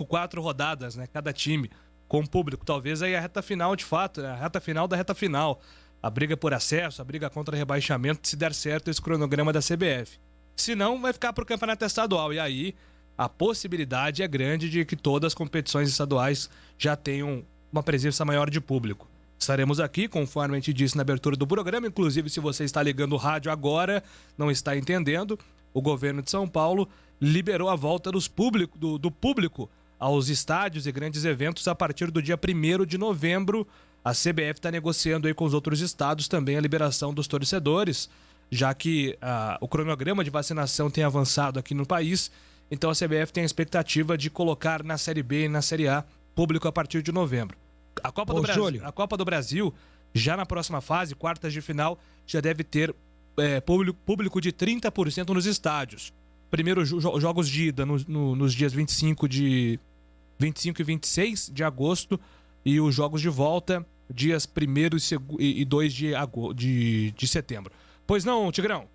4 rodadas, né? Cada time com o público. Talvez aí a reta final, de fato, né? A reta final da reta final. A briga por acesso, a briga contra rebaixamento, se der certo esse cronograma da CBF. Se não, vai ficar para o campeonato estadual. E aí, a possibilidade é grande de que todas as competições estaduais já tenham uma presença maior de público. Estaremos aqui, conforme a gente disse na abertura do programa. Inclusive, se você está ligando o rádio agora, não está entendendo, o governo de São Paulo liberou a volta do público aos estádios e grandes eventos a partir do dia 1º de novembro. A CBF está negociando aí com os outros estados também a liberação dos torcedores, já que o cronograma de vacinação tem avançado aqui no país. Então a CBF tem a expectativa de colocar na Série B e na Série A público a partir de novembro. A Copa do Brasil, já na próxima fase, quartas de final, já deve ter público de 30% nos estádios. Primeiro jogos de ida nos dias 25 e 26 de agosto e os jogos de volta dias 1º e 2 de setembro. Pois não, Tigrão?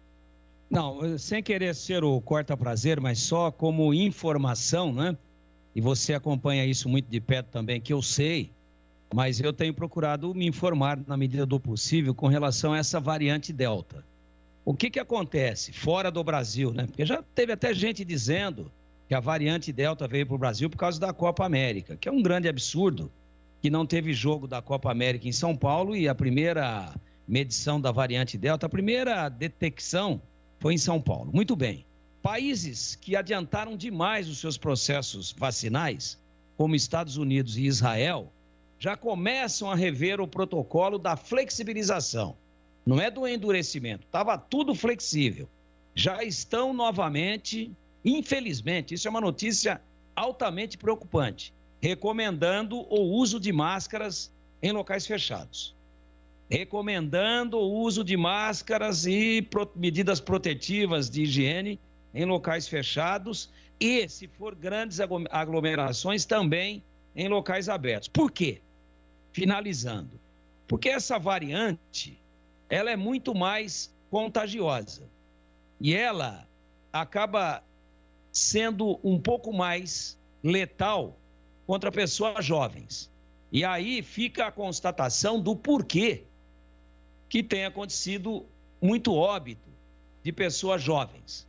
Não, sem querer ser o corta-prazer, mas só como informação, né? E você acompanha isso muito de perto também, que eu sei. Mas eu tenho procurado me informar na medida do possível com relação a essa variante Delta. O que acontece fora do Brasil, né? Porque já teve até gente dizendo que a variante Delta veio para o Brasil por causa da Copa América, que é um grande absurdo que não teve jogo da Copa América em São Paulo e a primeira medição da variante Delta, a primeira detecção foi em São Paulo. Muito bem. Países que adiantaram demais os seus processos vacinais, como Estados Unidos e Israel, já começam a rever o protocolo da flexibilização. Não é do endurecimento, estava tudo flexível. Já estão novamente, infelizmente, isso é uma notícia altamente preocupante, recomendando o uso de máscaras em locais fechados. Recomendando o uso de máscaras e medidas protetivas de higiene em locais fechados e, se for grandes aglomerações, também em locais abertos. Por quê? Finalizando. Porque essa variante, ela é muito mais contagiosa e ela acaba sendo um pouco mais letal contra pessoas jovens. E aí fica a constatação do porquê que tem acontecido muito óbito de pessoas jovens,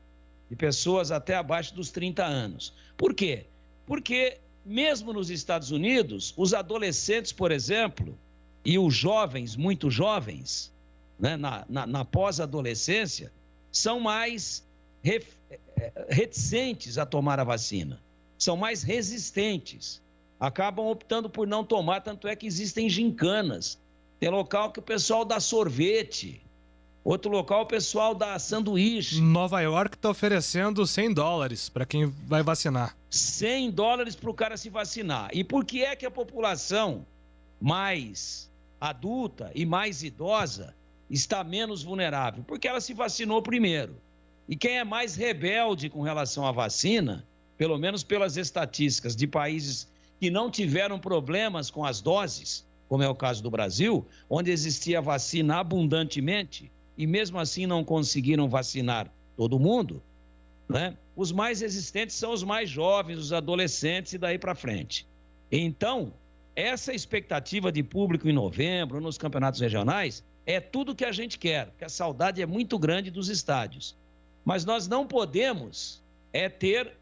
de pessoas até abaixo dos 30 anos. Por quê? Porque mesmo nos Estados Unidos, os adolescentes, por exemplo, e os jovens, muito jovens, né, na pós-adolescência, são mais reticentes a tomar a vacina, são mais resistentes, acabam optando por não tomar, tanto é que existem gincanas. Tem local que o pessoal dá sorvete, outro local o pessoal dá sanduíche. Nova York está oferecendo $100 para quem vai vacinar. $100 para o cara se vacinar. E por que é que a população mais adulta e mais idosa está menos vulnerável? Porque ela se vacinou primeiro. E quem é mais rebelde com relação à vacina, pelo menos pelas estatísticas de países que não tiveram problemas com as doses, como é o caso do Brasil, onde existia vacina abundantemente e mesmo assim não conseguiram vacinar todo mundo, né? Os mais resistentes são os mais jovens, os adolescentes e daí para frente. Então, essa expectativa de público em novembro, nos campeonatos regionais, é tudo que a gente quer, porque a saudade é muito grande dos estádios. Mas nós não podemos ter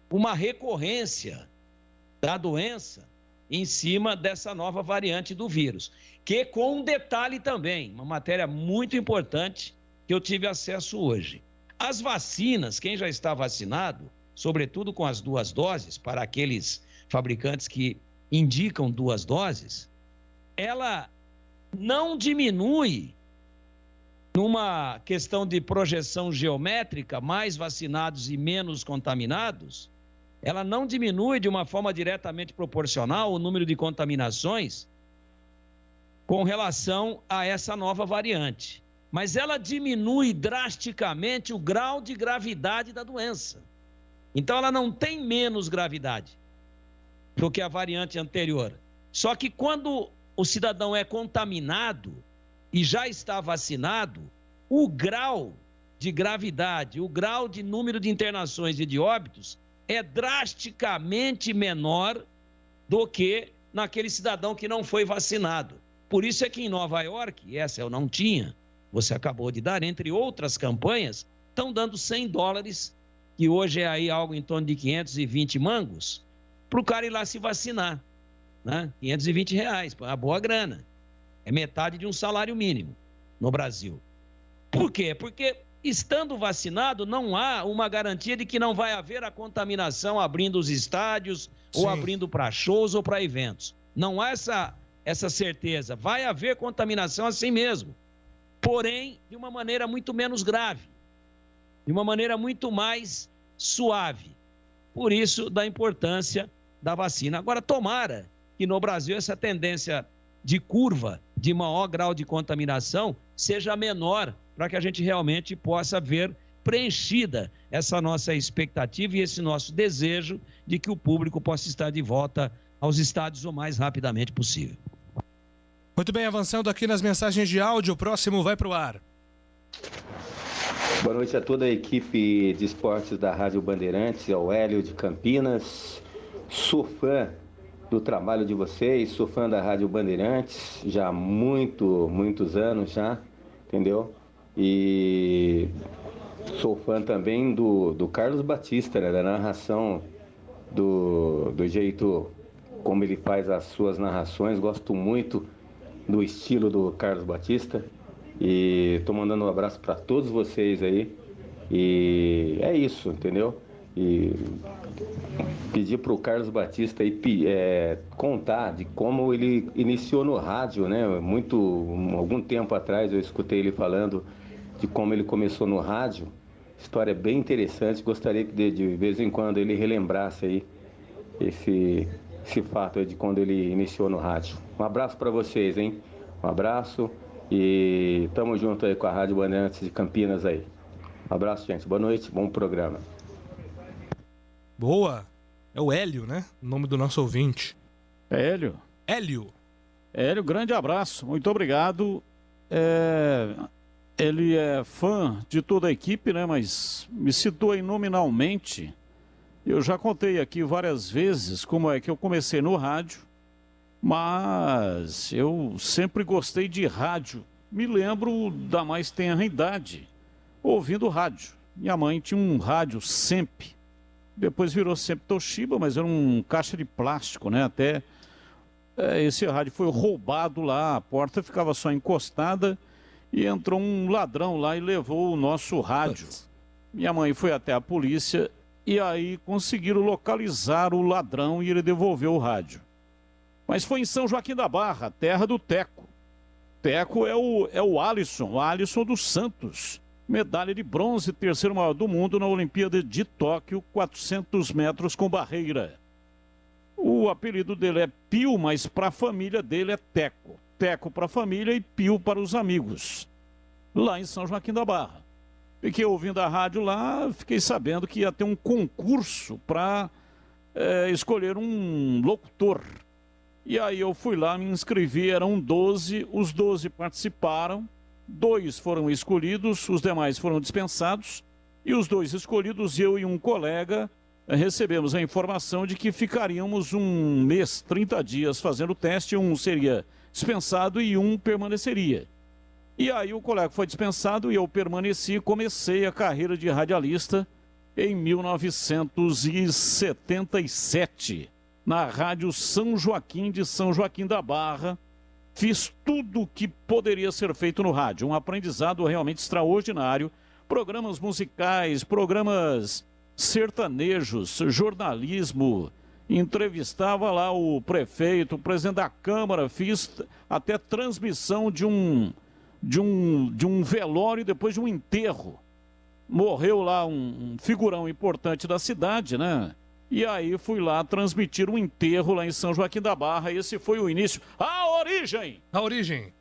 uma recorrência da doença em cima dessa nova variante do vírus. Que com um detalhe também, uma matéria muito importante que eu tive acesso hoje. As vacinas, quem já está vacinado, sobretudo com as 2 doses, para aqueles fabricantes que indicam 2 doses, ela não diminui numa questão de projeção geométrica, mais vacinados e menos contaminados, ela não diminui de uma forma diretamente proporcional o número de contaminações com relação a essa nova variante. Mas ela diminui drasticamente o grau de gravidade da doença. Então ela não tem menos gravidade do que a variante anterior. Só que quando o cidadão é contaminado e já está vacinado, o grau de gravidade, o grau de número de internações e de óbitos é drasticamente menor do que naquele cidadão que não foi vacinado. Por isso é que em Nova York, essa eu não tinha, você acabou de dar, entre outras campanhas, estão dando $100, que hoje é aí algo em torno de 520 mangos, para o cara ir lá se vacinar, né? R$520, uma boa grana. É metade de um salário mínimo no Brasil. Por quê? Porque estando vacinado, não há uma garantia de que não vai haver a contaminação abrindo os estádios, Sim. ou abrindo para shows ou para eventos. Não há essa certeza. Vai haver contaminação assim mesmo. Porém, de uma maneira muito menos grave. De uma maneira muito mais suave. Por isso, da importância da vacina. Agora, tomara que no Brasil essa tendência de curva de maior grau de contaminação seja menor, para que a gente realmente possa ver preenchida essa nossa expectativa e esse nosso desejo de que o público possa estar de volta aos estádios o mais rapidamente possível. Muito bem, avançando aqui nas mensagens de áudio, o próximo vai para o ar. Boa noite a toda a equipe de esportes da Rádio Bandeirantes, ao Hélio de Campinas. Sou fã do trabalho de vocês, sou fã da Rádio Bandeirantes já há muitos anos já, entendeu? E sou fã também do Carlos Batista, né? Da narração, do jeito como ele faz as suas narrações. Gosto muito do estilo do Carlos Batista. E tô mandando um abraço para todos vocês aí. E é isso, entendeu? E pedir pro Carlos Batista aí, contar de como ele iniciou no rádio, né? Algum tempo atrás eu escutei ele falando de como ele começou no rádio. História bem interessante. Gostaria que de vez em quando ele relembrasse aí esse fato aí de quando ele iniciou no rádio. Um abraço para vocês, hein? Um abraço e tamo junto aí com a Rádio Bandeirantes de Campinas aí. Um abraço, gente. Boa noite, bom programa. Boa. É o Hélio, né? O nome do nosso ouvinte. É Hélio? Hélio. Hélio, grande abraço. Muito obrigado. Ele é fã de toda a equipe, né? Mas me citou aí nominalmente. Eu já contei aqui várias vezes como é que eu comecei no rádio, mas eu sempre gostei de rádio. Me lembro da mais tenra idade, ouvindo rádio. Minha mãe tinha um rádio sempre. Depois virou sempre Toshiba, mas era um caixa de plástico, né? Até esse rádio foi roubado lá, a porta ficava só encostada e entrou um ladrão lá e levou o nosso rádio. Minha mãe foi até a polícia e aí conseguiram localizar o ladrão e ele devolveu o rádio. Mas foi em São Joaquim da Barra, terra do Teco. Teco é o Alisson dos Santos. Medalha de bronze, terceiro maior do mundo na Olimpíada de Tóquio, 400 metros com barreira. O apelido dele é Pio, mas para a família dele é Teco. Teco para a família e Pio para os amigos. Lá em São Joaquim da Barra. Fiquei ouvindo a rádio lá, fiquei sabendo que ia ter um concurso para escolher um locutor. E aí eu fui lá, me inscrevi, eram 12, os 12 participaram. 2 foram escolhidos, os demais foram dispensados. E os 2 escolhidos, eu e um colega, recebemos a informação de que ficaríamos um mês, 30 dias fazendo o teste. Um seria dispensado e um permaneceria. E aí o colega foi dispensado e eu permaneci e comecei a carreira de radialista em 1977, na Rádio São Joaquim de São Joaquim da Barra. Fiz tudo o que poderia ser feito no rádio, um aprendizado realmente extraordinário. Programas musicais, programas sertanejos, jornalismo, entrevistava lá o prefeito, o presidente da Câmara, fiz até transmissão de um velório depois de um enterro. Morreu lá um figurão importante da cidade, né? E aí fui lá transmitir um enterro lá em São Joaquim da Barra. Esse foi o início. A origem! A origem.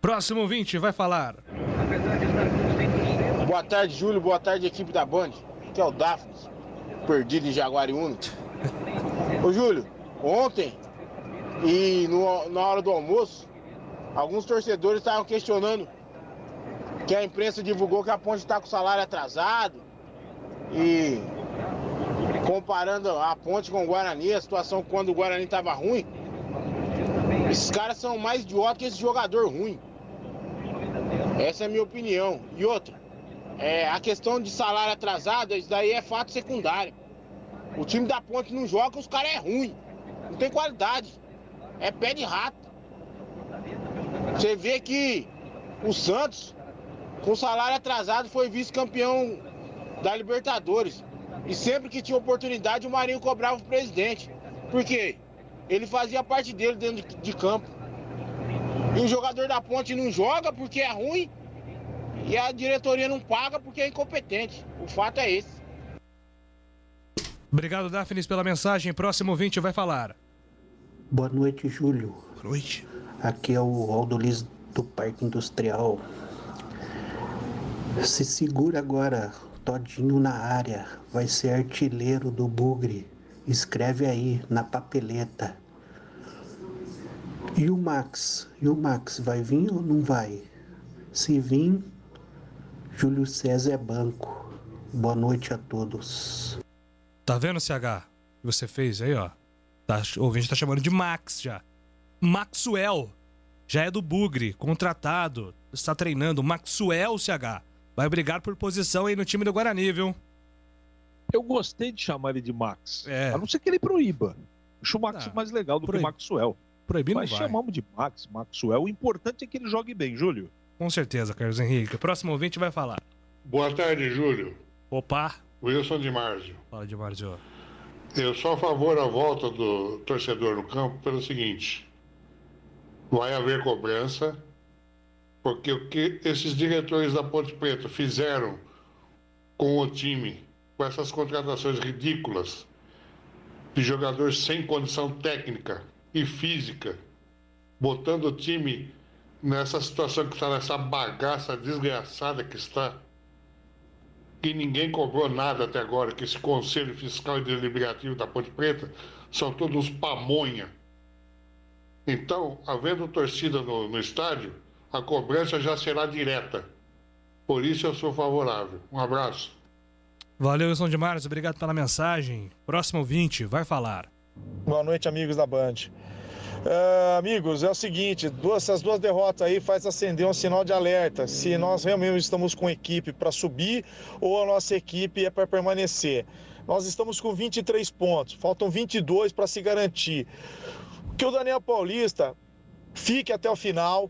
Próximo ouvinte vai falar. Boa tarde, Júlio. Boa tarde, equipe da Band. Aqui é o Daphnis, perdido em Jaguariúna. Ô, Júlio, ontem e na hora do almoço, alguns torcedores estavam questionando que a imprensa divulgou que a Ponte está com salário atrasado e comparando a Ponte com o Guarani, a situação quando o Guarani estava ruim. Esses caras são mais idiotas que esse jogador ruim. Essa é a minha opinião. E outra, a questão de salário atrasado, isso daí é fato secundário. O time da Ponte não joga, os caras é ruim. Não tem qualidade. É pé de rato. Você vê que o Santos, com salário atrasado, foi vice-campeão da Libertadores. E sempre que tinha oportunidade, o Marinho cobrava o presidente. Por quê? Ele fazia parte dele dentro de campo. E o jogador da Ponte não joga porque é ruim. E a diretoria não paga porque é incompetente. O fato é esse. Obrigado, Daphnis, pela mensagem. Próximo ouvinte vai falar. Boa noite, Júlio. Boa noite. Aqui é o Aldolis do Parque Industrial. Se segura agora, Todinho na área. Vai ser artilheiro do Bugre. Escreve aí na papeleta. E o Max? Vai vir ou não vai? Se vir, Júlio César é banco. Boa noite a todos. Tá vendo, CH? Que você fez aí, ó. O ouvinte tá chamando de Max já. Maxwell. já é do Bugre, contratado, está treinando, Maxwell CH. Vai brigar por posição aí no time do Guarani, viu? Eu gostei de chamar ele de Max. É. A não ser que ele proíba. Acho o Max mais legal do que o Maxwell. Proibir não Mas vai. chamamos de Maxwell. O importante é que ele jogue bem, Júlio. Com certeza, Carlos Henrique. O próximo ouvinte vai falar. Boa tarde, Júlio. Opa. Wilson de Marzio. Fala de Marzio. Eu sou a favor da volta do torcedor no campo pelo seguinte. Vai haver cobrança, porque o que esses diretores da Ponte Preta fizeram com o time, com essas contratações ridículas de jogadores sem condição técnica e física, botando o time nessa situação que está, nessa bagaça desgraçada que está, que ninguém cobrou nada até agora, que esse Conselho Fiscal e Deliberativo da Ponte Preta são todos uns pamonha. Então, havendo torcida no estádio, a cobrança já será direta. Por isso eu sou favorável. Um abraço. Valeu, Wilson de Marzio. Obrigado pela mensagem. Próximo ouvinte, vai falar. Boa noite, amigos da Band. Amigos, é o seguinte, essas duas derrotas aí faz acender um sinal de alerta, se nós realmente estamos com equipe para subir ou a nossa equipe é para permanecer. Nós estamos com 23 pontos, faltam 22 para se garantir. Que o Daniel Paulista fique até o final,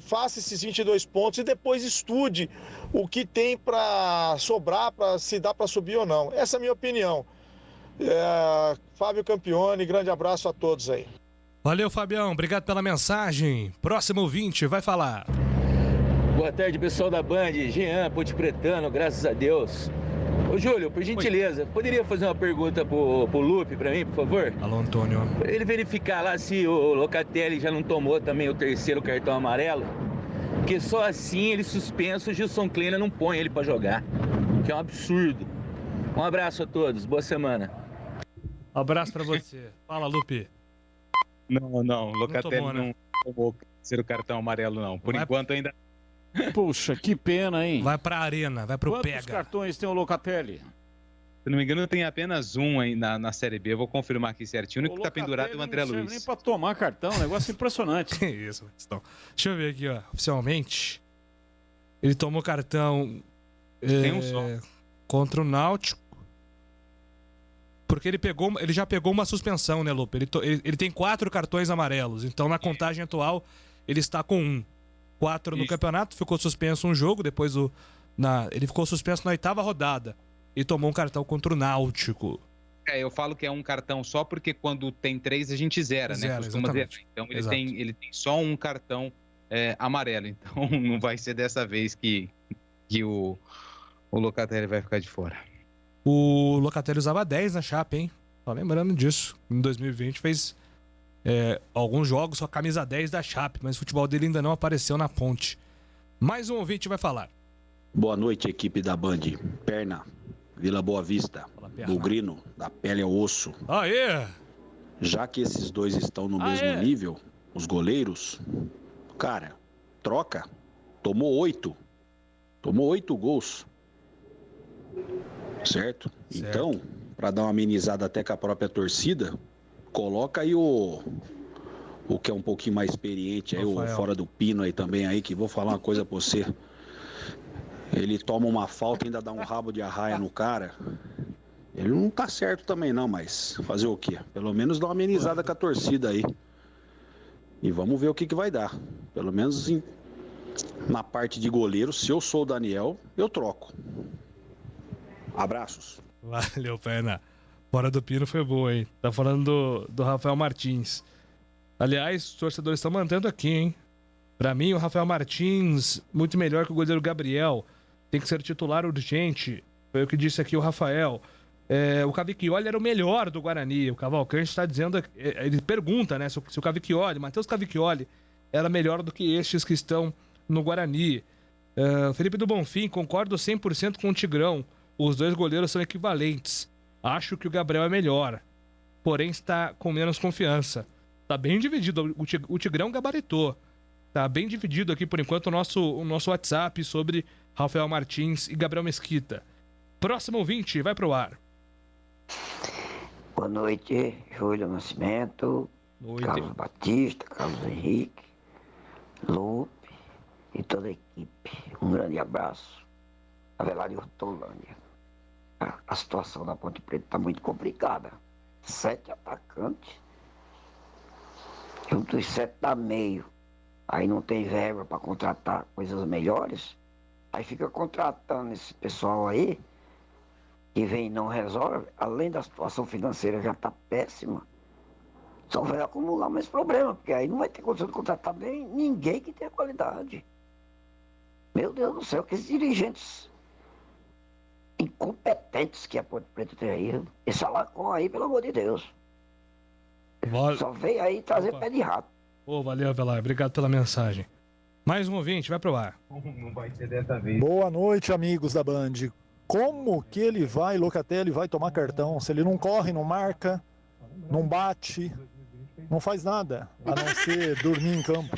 faça esses 22 pontos e depois estude o que tem para sobrar, para se dá para subir ou não. Essa é a minha opinião. Fábio Campione, grande abraço a todos aí. Valeu, Fabião, obrigado pela mensagem. Próximo ouvinte, vai falar. Boa tarde, pessoal da Band. Jean, Ponte Pretano, graças a Deus. Ô, Júlio, por gentileza, poderia fazer uma pergunta pro Lupe pra mim, por favor? Alô, Antônio. Pra ele verificar lá se o Locatelli já não tomou também o terceiro cartão amarelo. Porque só assim ele suspenso, o Gilson Kleina não põe ele pra jogar. Que é um absurdo. Um abraço a todos, boa semana. Abraço pra você. Fala, Lupe. Não, Locatelli tomou, né? não tomou o terceiro cartão amarelo, não. Por enquanto ainda. Puxa, que pena, hein? Vai pra arena, vai pro Quantos Pega. cartões tem o Locatelli? Se não me engano, tem apenas um aí na Série B. Eu vou confirmar aqui certinho. O único que tá pendurado é o André Não serve Luiz. nem pra tomar cartão, um negócio impressionante. Que isso, então. Deixa eu ver aqui, ó. Oficialmente, ele tomou cartão Tem um só. contra o Náutico. Porque ele já pegou uma suspensão, né, Lupe? Ele tem 4 cartões amarelos. Então, na contagem atual, ele está com 1. 4 no campeonato, ficou suspenso um jogo, depois ele ficou suspenso na 8ª rodada e tomou um cartão contra o Náutico. Eu falo que é um cartão só porque quando tem 3 a gente zera, né? Costuma zerar. Então ele tem só um cartão amarelo. Então não vai ser dessa vez que o Locatelli vai ficar de fora. O Locatelli usava 10 na Chape, hein? Só lembrando disso. Em 2020 fez alguns jogos com a camisa 10 da Chape, mas o futebol dele ainda não apareceu na Ponte. Mais um ouvinte vai falar. Boa noite, equipe da Band. Perna, Vila Boa Vista, Bugrino, da pele ao osso. Aê! Já que esses dois estão no mesmo nível, os goleiros, cara, troca. Tomou 8 gols. Certo? Então, para dar uma amenizada até com a própria torcida, coloca aí o que é um pouquinho mais experiente, aí, o fora do pino aí também, aí, que vou falar uma coisa pra você. Ele toma uma falta e ainda dá um rabo de arraia no cara. Ele não tá certo também não, mas fazer o quê? Pelo menos dar uma amenizada com a torcida aí. E vamos ver o que vai dar. Pelo menos na parte de goleiro, se eu sou o Daniel, eu troco. Abraços. Valeu, Perna. Fora do pino foi boa, hein? Tá falando do Rafael Martins. Aliás, os torcedores estão mandando aqui, hein? Pra mim, o Rafael Martins, muito melhor que o goleiro Gabriel. Tem que ser titular urgente. Foi o que disse aqui o Rafael. O Cavicchioli era o melhor do Guarani. O Cavalcante está dizendo... Ele pergunta, né? Se o Cavicchioli, Matheus Cavicchioli, era melhor do que estes que estão no Guarani. Felipe do Bonfim, concordo 100% com o Tigrão. Os dois goleiros são equivalentes. Acho que o Gabriel é melhor. Porém, está com menos confiança. Tá bem dividido. O Tigrão gabaritou. Tá bem dividido aqui, por enquanto, o nosso WhatsApp sobre Rafael Martins e Gabriel Mesquita. Próximo ouvinte, vai pro ar. Boa noite, Júlio Nascimento. Carlos Batista, Carlos Henrique, Lupe e toda a equipe. Um grande abraço. Avelário Hortolândia. A situação da Ponte Preta está muito complicada. 7 atacantes. E um dos 7 dá meio. Aí não tem verba para contratar coisas melhores. Aí fica contratando esse pessoal aí, que vem e não resolve. Além da situação financeira já está péssima. Só vai acumular mais problema, porque aí não vai ter condição de contratar bem ninguém que tenha qualidade. Meu Deus do céu, que esses dirigentes incompetentes que a Ponte Preta tem aí. Esse Alacon aí, pelo amor de Deus. Só veio aí trazer pé de rato. Valeu, Avelar. Obrigado pela mensagem. Mais um ouvinte, vai pro ar. Não vai ser dessa vez. Boa noite, amigos da Band. Como que Locatelli vai tomar cartão se ele não corre, não marca, não bate, não faz nada, a não ser dormir em campo?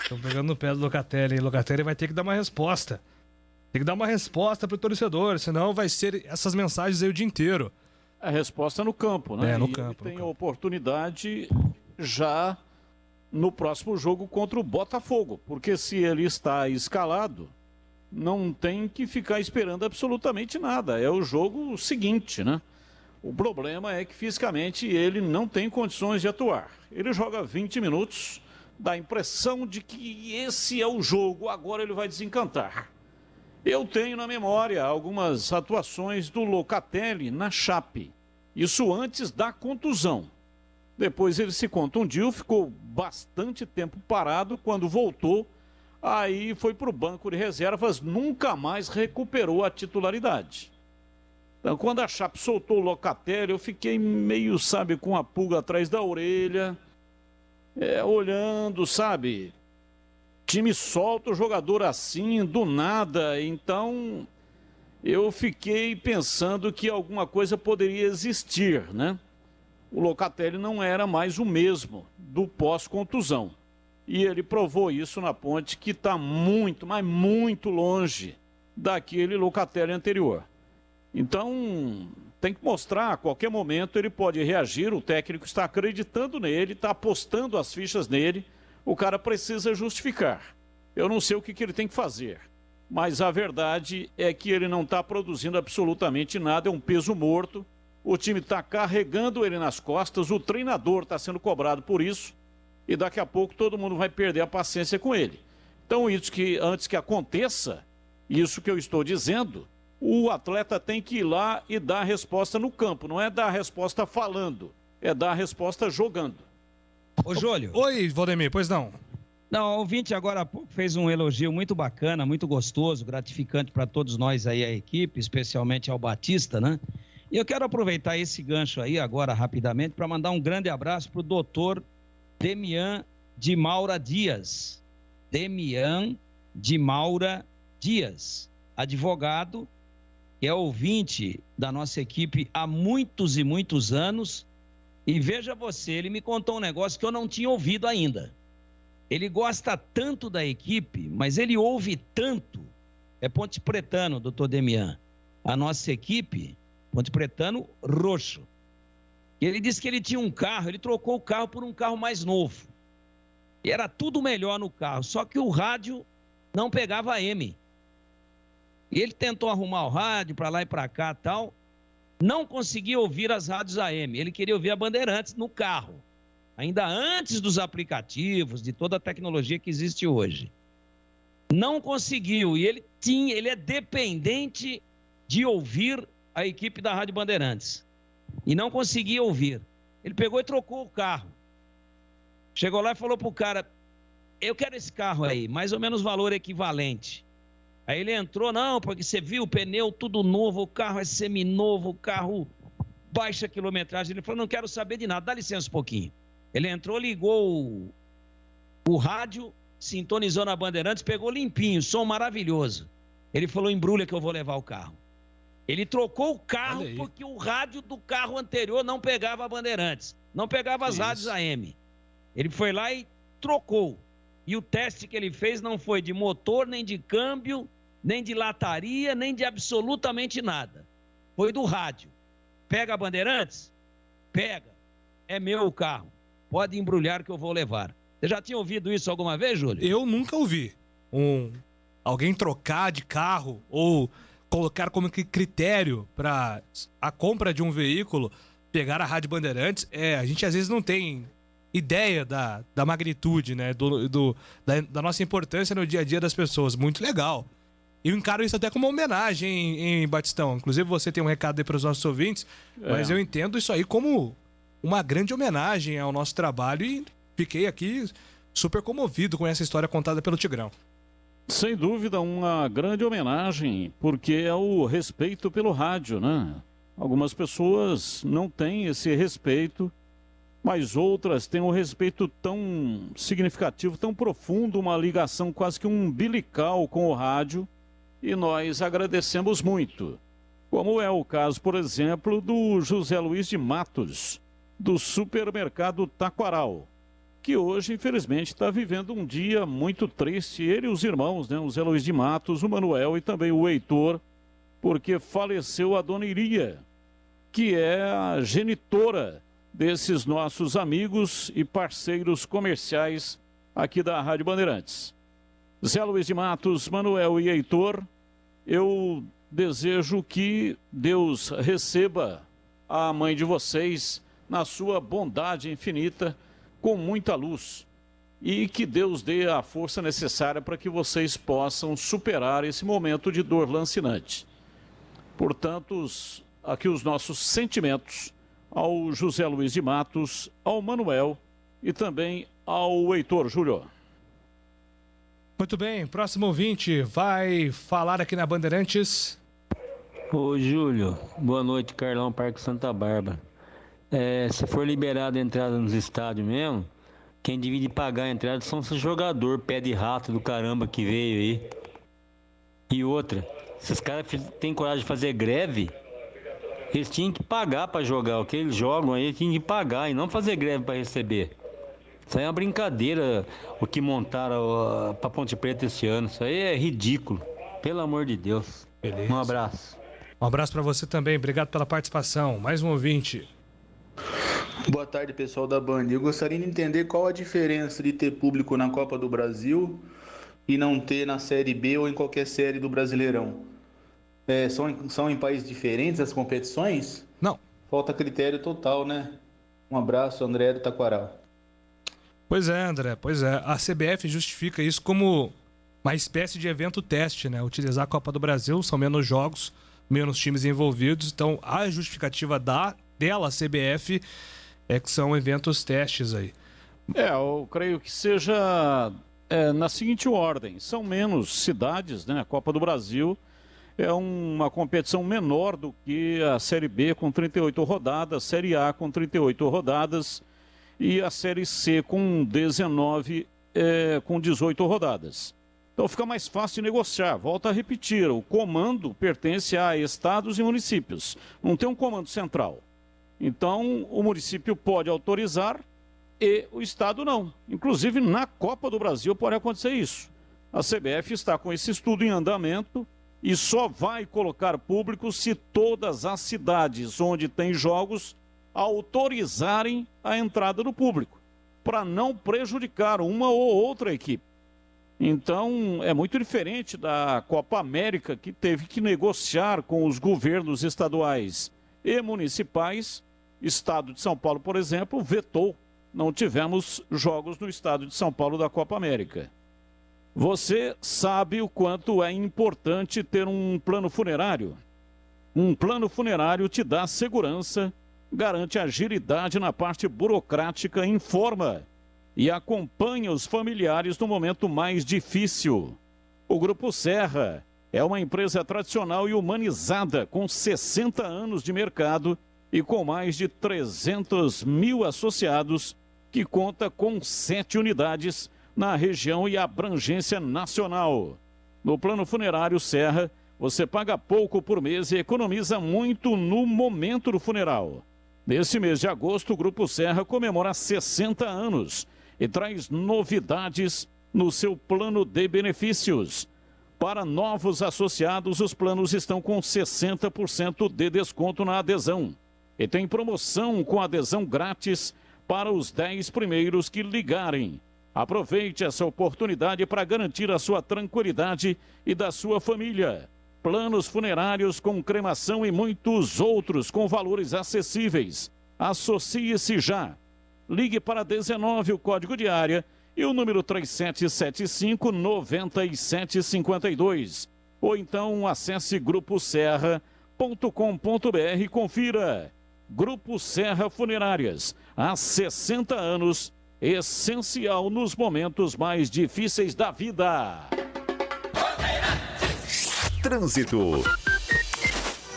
Estão pegando no pé do Locatelli. Locatelli vai ter que dar uma resposta. Tem que dar uma resposta pro torcedor, senão vai ser essas mensagens aí o dia inteiro. A resposta no campo, né? No e campo. Ele tem a oportunidade já no próximo jogo contra o Botafogo, porque se ele está escalado, não tem que ficar esperando absolutamente nada. É o jogo seguinte, né? O problema é que fisicamente ele não tem condições de atuar. Ele joga 20 minutos, dá a impressão de que esse é o jogo, agora ele vai desencantar. Eu tenho na memória algumas atuações do Locatelli na Chape. Isso antes da contusão. Depois ele se contundiu, ficou bastante tempo parado. Quando voltou, aí foi para o banco de reservas, nunca mais recuperou a titularidade. Então, quando a Chape soltou o Locatelli, eu fiquei meio, sabe, com a pulga atrás da orelha, olhando, sabe... Time solta o jogador assim, do nada, então eu fiquei pensando que alguma coisa poderia existir, né? O Locatelli não era mais o mesmo do pós-contusão. E ele provou isso na Ponte, que está muito, mas muito longe daquele Locatelli anterior. Então, tem que mostrar, a qualquer momento ele pode reagir, o técnico está acreditando nele, está apostando as fichas nele. O cara precisa justificar. Eu não sei o que ele tem que fazer, mas a verdade é que ele não está produzindo absolutamente nada, é um peso morto. O time está carregando ele nas costas, o treinador está sendo cobrado por isso e daqui a pouco todo mundo vai perder a paciência com ele. Então, isso que antes que aconteça, isso que eu estou dizendo, o atleta tem que ir lá e dar a resposta no campo, não é dar a resposta falando, é dar a resposta jogando. Ô, Júlio. Oi, Valdemir, pois não. Não, o ouvinte agora há pouco fez um elogio muito bacana, muito gostoso, gratificante para todos nós aí, a equipe, especialmente ao Batista, né? E eu quero aproveitar esse gancho aí agora, rapidamente, para mandar um grande abraço para o doutor Demian de Maura Dias. Demian de Maura Dias, advogado, que é ouvinte da nossa equipe há muitos e muitos anos. E veja você, ele me contou um negócio que eu não tinha ouvido ainda. Ele gosta tanto da equipe, mas ele ouve tanto. É Ponte Pretano, doutor Demian. A nossa equipe, Ponte Pretano roxo. Ele disse que ele tinha um carro, ele trocou o carro por um carro mais novo. E era tudo melhor no carro, só que o rádio não pegava AM. E ele tentou arrumar o rádio para lá e para cá e tal. Não conseguia ouvir as rádios AM, ele queria ouvir a Bandeirantes no carro, ainda antes dos aplicativos, de toda a tecnologia que existe hoje. Não conseguiu, e ele é dependente de ouvir a equipe da Rádio Bandeirantes, e não conseguia ouvir. Ele pegou e trocou o carro. Chegou lá e falou pro cara, eu quero esse carro aí, mais ou menos valor equivalente. Aí ele entrou, não, porque você viu o pneu tudo novo, o carro é seminovo, o carro baixa quilometragem. Ele falou, não quero saber de nada, dá licença um pouquinho. Ele entrou, ligou o rádio, sintonizou na Bandeirantes, pegou limpinho, som maravilhoso. Ele falou, embrulha que eu vou levar o carro. Ele trocou o carro porque o rádio do carro anterior não pegava a Bandeirantes, não pegava as rádios AM. Ele foi lá e trocou. E o teste que ele fez não foi de motor, nem de câmbio, nem de lataria, nem de absolutamente nada. Foi do rádio. Pega a Bandeirantes? pega, é meu o carro, pode embrulhar que eu vou levar. Você já tinha ouvido isso alguma vez, Júlio? Eu nunca ouvi alguém trocar de carro ou colocar como critério para a compra de um veículo pegar a Rádio Bandeirantes. A gente às vezes não tem ideia da magnitude, né, da nossa importância no dia a dia das pessoas. Muito legal. Eu encaro isso até como uma homenagem, em Batistão. Inclusive você tem um recado aí para os nossos ouvintes, mas eu entendo isso aí como uma grande homenagem ao nosso trabalho e fiquei aqui super comovido com essa história contada pelo Tigrão. Sem dúvida, uma grande homenagem, porque é o respeito pelo rádio, né? Algumas pessoas não têm esse respeito, mas outras têm um respeito tão significativo, tão profundo, uma ligação quase que umbilical com o rádio, e nós agradecemos muito. Como é o caso, por exemplo, do José Luiz de Matos, do supermercado Taquaral, que hoje, infelizmente, está vivendo um dia muito triste. Ele e os irmãos, né? O Zé Luiz de Matos, o Manuel e também o Heitor, porque faleceu a dona Iria, que é a genitora desses nossos amigos e parceiros comerciais aqui da Rádio Bandeirantes. Zé Luiz de Matos, Manuel e Heitor, eu desejo que Deus receba a mãe de vocês na sua bondade infinita, com muita luz, e que Deus dê a força necessária para que vocês possam superar esse momento de dor lancinante. Portanto, aqui os nossos sentimentos ao José Luiz de Matos, ao Manuel e também ao Heitor. Júlio. Muito bem, próximo ouvinte vai falar aqui na Bandeirantes. Ô Júlio, boa noite, Carlão, Parque Santa Bárbara. Se for liberada a entrada nos estádios mesmo, quem divide pagar a entrada são esses jogadores, pé de rato do caramba que veio aí. E outra, se os caras têm coragem de fazer greve, eles tinham que pagar para jogar. O que eles jogam aí, eles tinham que pagar e não fazer greve para receber. Isso aí é uma brincadeira, o que montaram para Ponte Preta esse ano. Isso aí é ridículo, pelo amor de Deus. Beleza. Um abraço. Um abraço para você também, obrigado pela participação. Mais um ouvinte. Boa tarde, pessoal da Band. Eu gostaria de entender qual a diferença de ter público na Copa do Brasil e não ter na Série B ou em qualquer série do Brasileirão. São em países diferentes as competições? Não. Falta critério total, né? Um abraço, André do Taquaral. Pois é, André, pois é. A CBF justifica isso como uma espécie de evento teste, né? Utilizar a Copa do Brasil, são menos jogos, menos times envolvidos, então a justificativa dela, a CBF, é que são eventos testes aí. Eu creio que seja na seguinte ordem, são menos cidades, né? A Copa do Brasil é uma competição menor do que a Série B com 38 rodadas, Série A com 38 rodadas e a Série C com 19, com 18 rodadas. Então fica mais fácil de negociar. Volto a repetir, o comando pertence a estados e municípios, não tem um comando central. Então o município pode autorizar e o estado não. Inclusive na Copa do Brasil pode acontecer isso. A CBF está com esse estudo em andamento e só vai colocar público se todas as cidades onde tem jogos autorizarem a entrada do público, para não prejudicar uma ou outra equipe. Então, é muito diferente da Copa América, que teve que negociar com os governos estaduais e municipais. Estado de São Paulo, por exemplo, vetou. Não tivemos jogos no estado de São Paulo da Copa América. Você sabe o quanto é importante ter um plano funerário? Um plano funerário te dá segurança, garante agilidade na parte burocrática, informa e acompanha os familiares no momento mais difícil. O Grupo Serra é uma empresa tradicional e humanizada, com 60 anos de mercado e com mais de 300 mil associados, que conta com 7 unidades na região e abrangência nacional. No plano funerário Serra, você paga pouco por mês e economiza muito no momento do funeral. Nesse mês de agosto, o Grupo Serra comemora 60 anos e traz novidades no seu plano de benefícios. Para novos associados, os planos estão com 60% de desconto na adesão. e tem promoção com adesão grátis para os 10 primeiros que ligarem. Aproveite essa oportunidade para garantir a sua tranquilidade e da sua família. Planos funerários com cremação e muitos outros com valores acessíveis. Associe-se já. Ligue para 19 o código de área e o número 3775-9752. Ou então acesse gruposerra.com.br e confira. Grupo Serra Funerárias, há 60 anos, essencial nos momentos mais difíceis da vida. Trânsito.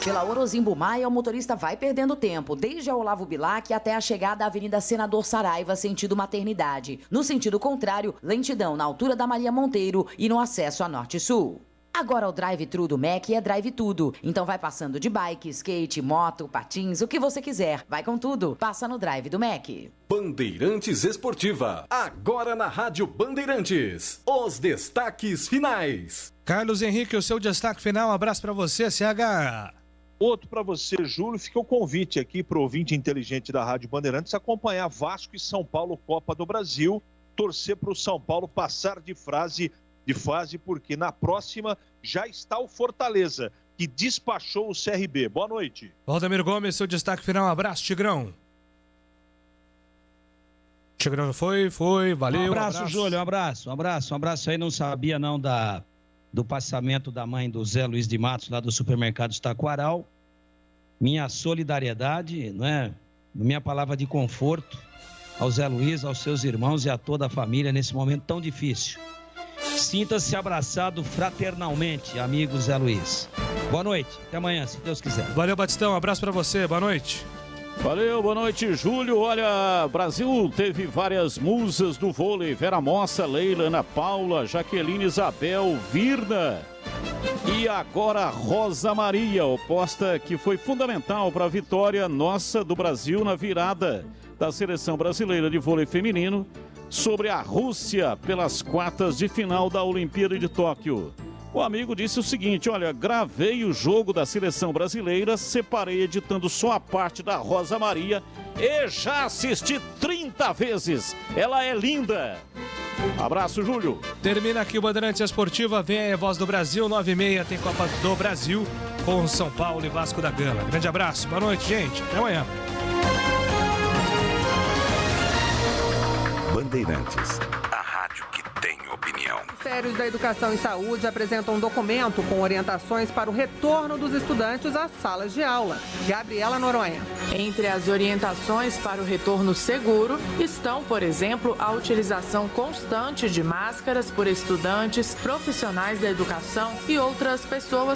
Pela Orozimbo Maia, o motorista vai perdendo tempo, desde a Olavo Bilac até a chegada à Avenida Senador Saraiva, sentido Maternidade. No sentido contrário, lentidão na altura da Maria Monteiro e no acesso a Norte-Sul. Agora o drive-thru do Mac é drive tudo. Então vai passando de bike, skate, moto, patins, o que você quiser. Vai com tudo. Passa no drive do Mac. Bandeirantes Esportiva. Agora na Rádio Bandeirantes. Os destaques finais. Carlos Henrique, o seu destaque final. Um abraço para você, CH. Outro para você, Júlio. Fica o convite aqui para o ouvinte inteligente da Rádio Bandeirantes acompanhar Vasco e São Paulo Copa do Brasil. Torcer para o São Paulo passar de fase, porque na próxima já está o Fortaleza, que despachou o CRB. Boa noite. Valdemir Gomes, seu destaque final. Um abraço, Tigrão. Tigrão foi, valeu. Um abraço, Júlio, um abraço aí. Não sabia não do passamento da mãe do Zé Luiz de Matos, lá do supermercado Taquaral. Minha solidariedade, minha palavra de conforto ao Zé Luiz, aos seus irmãos e a toda a família nesse momento tão difícil. Sinta-se abraçado fraternalmente, amigo Zé Luiz. Boa noite, até amanhã, se Deus quiser. Valeu, Batistão, um abraço pra você, boa noite. Valeu, boa noite, Júlio. Olha, Brasil teve várias musas do vôlei: Vera Mossa, Leila, Ana Paula, Jaqueline, Isabel, Virna. E agora Rosa Maria, oposta que foi fundamental para a vitória nossa do Brasil na virada da seleção brasileira de vôlei feminino sobre a Rússia pelas quartas de final da Olimpíada de Tóquio. O amigo disse o seguinte: olha, gravei o jogo da seleção brasileira, separei editando só a parte da Rosa Maria e já assisti 30 vezes. Ela é linda. Abraço, Júlio. Termina aqui o Bandeirantes Esportiva. Vem aí a Voz do Brasil, 9h30 tem Copa do Brasil com São Paulo e Vasco da Gama. Grande abraço, boa noite, gente. Até amanhã. Bandeirantes, a rádio que tem opinião. Ministérios da Educação e Saúde apresentam um documento com orientações para o retorno dos estudantes às salas de aula. Gabriela Noronha. Entre as orientações para o retorno seguro estão, por exemplo, a utilização constante de máscaras por estudantes, profissionais da educação e outras pessoas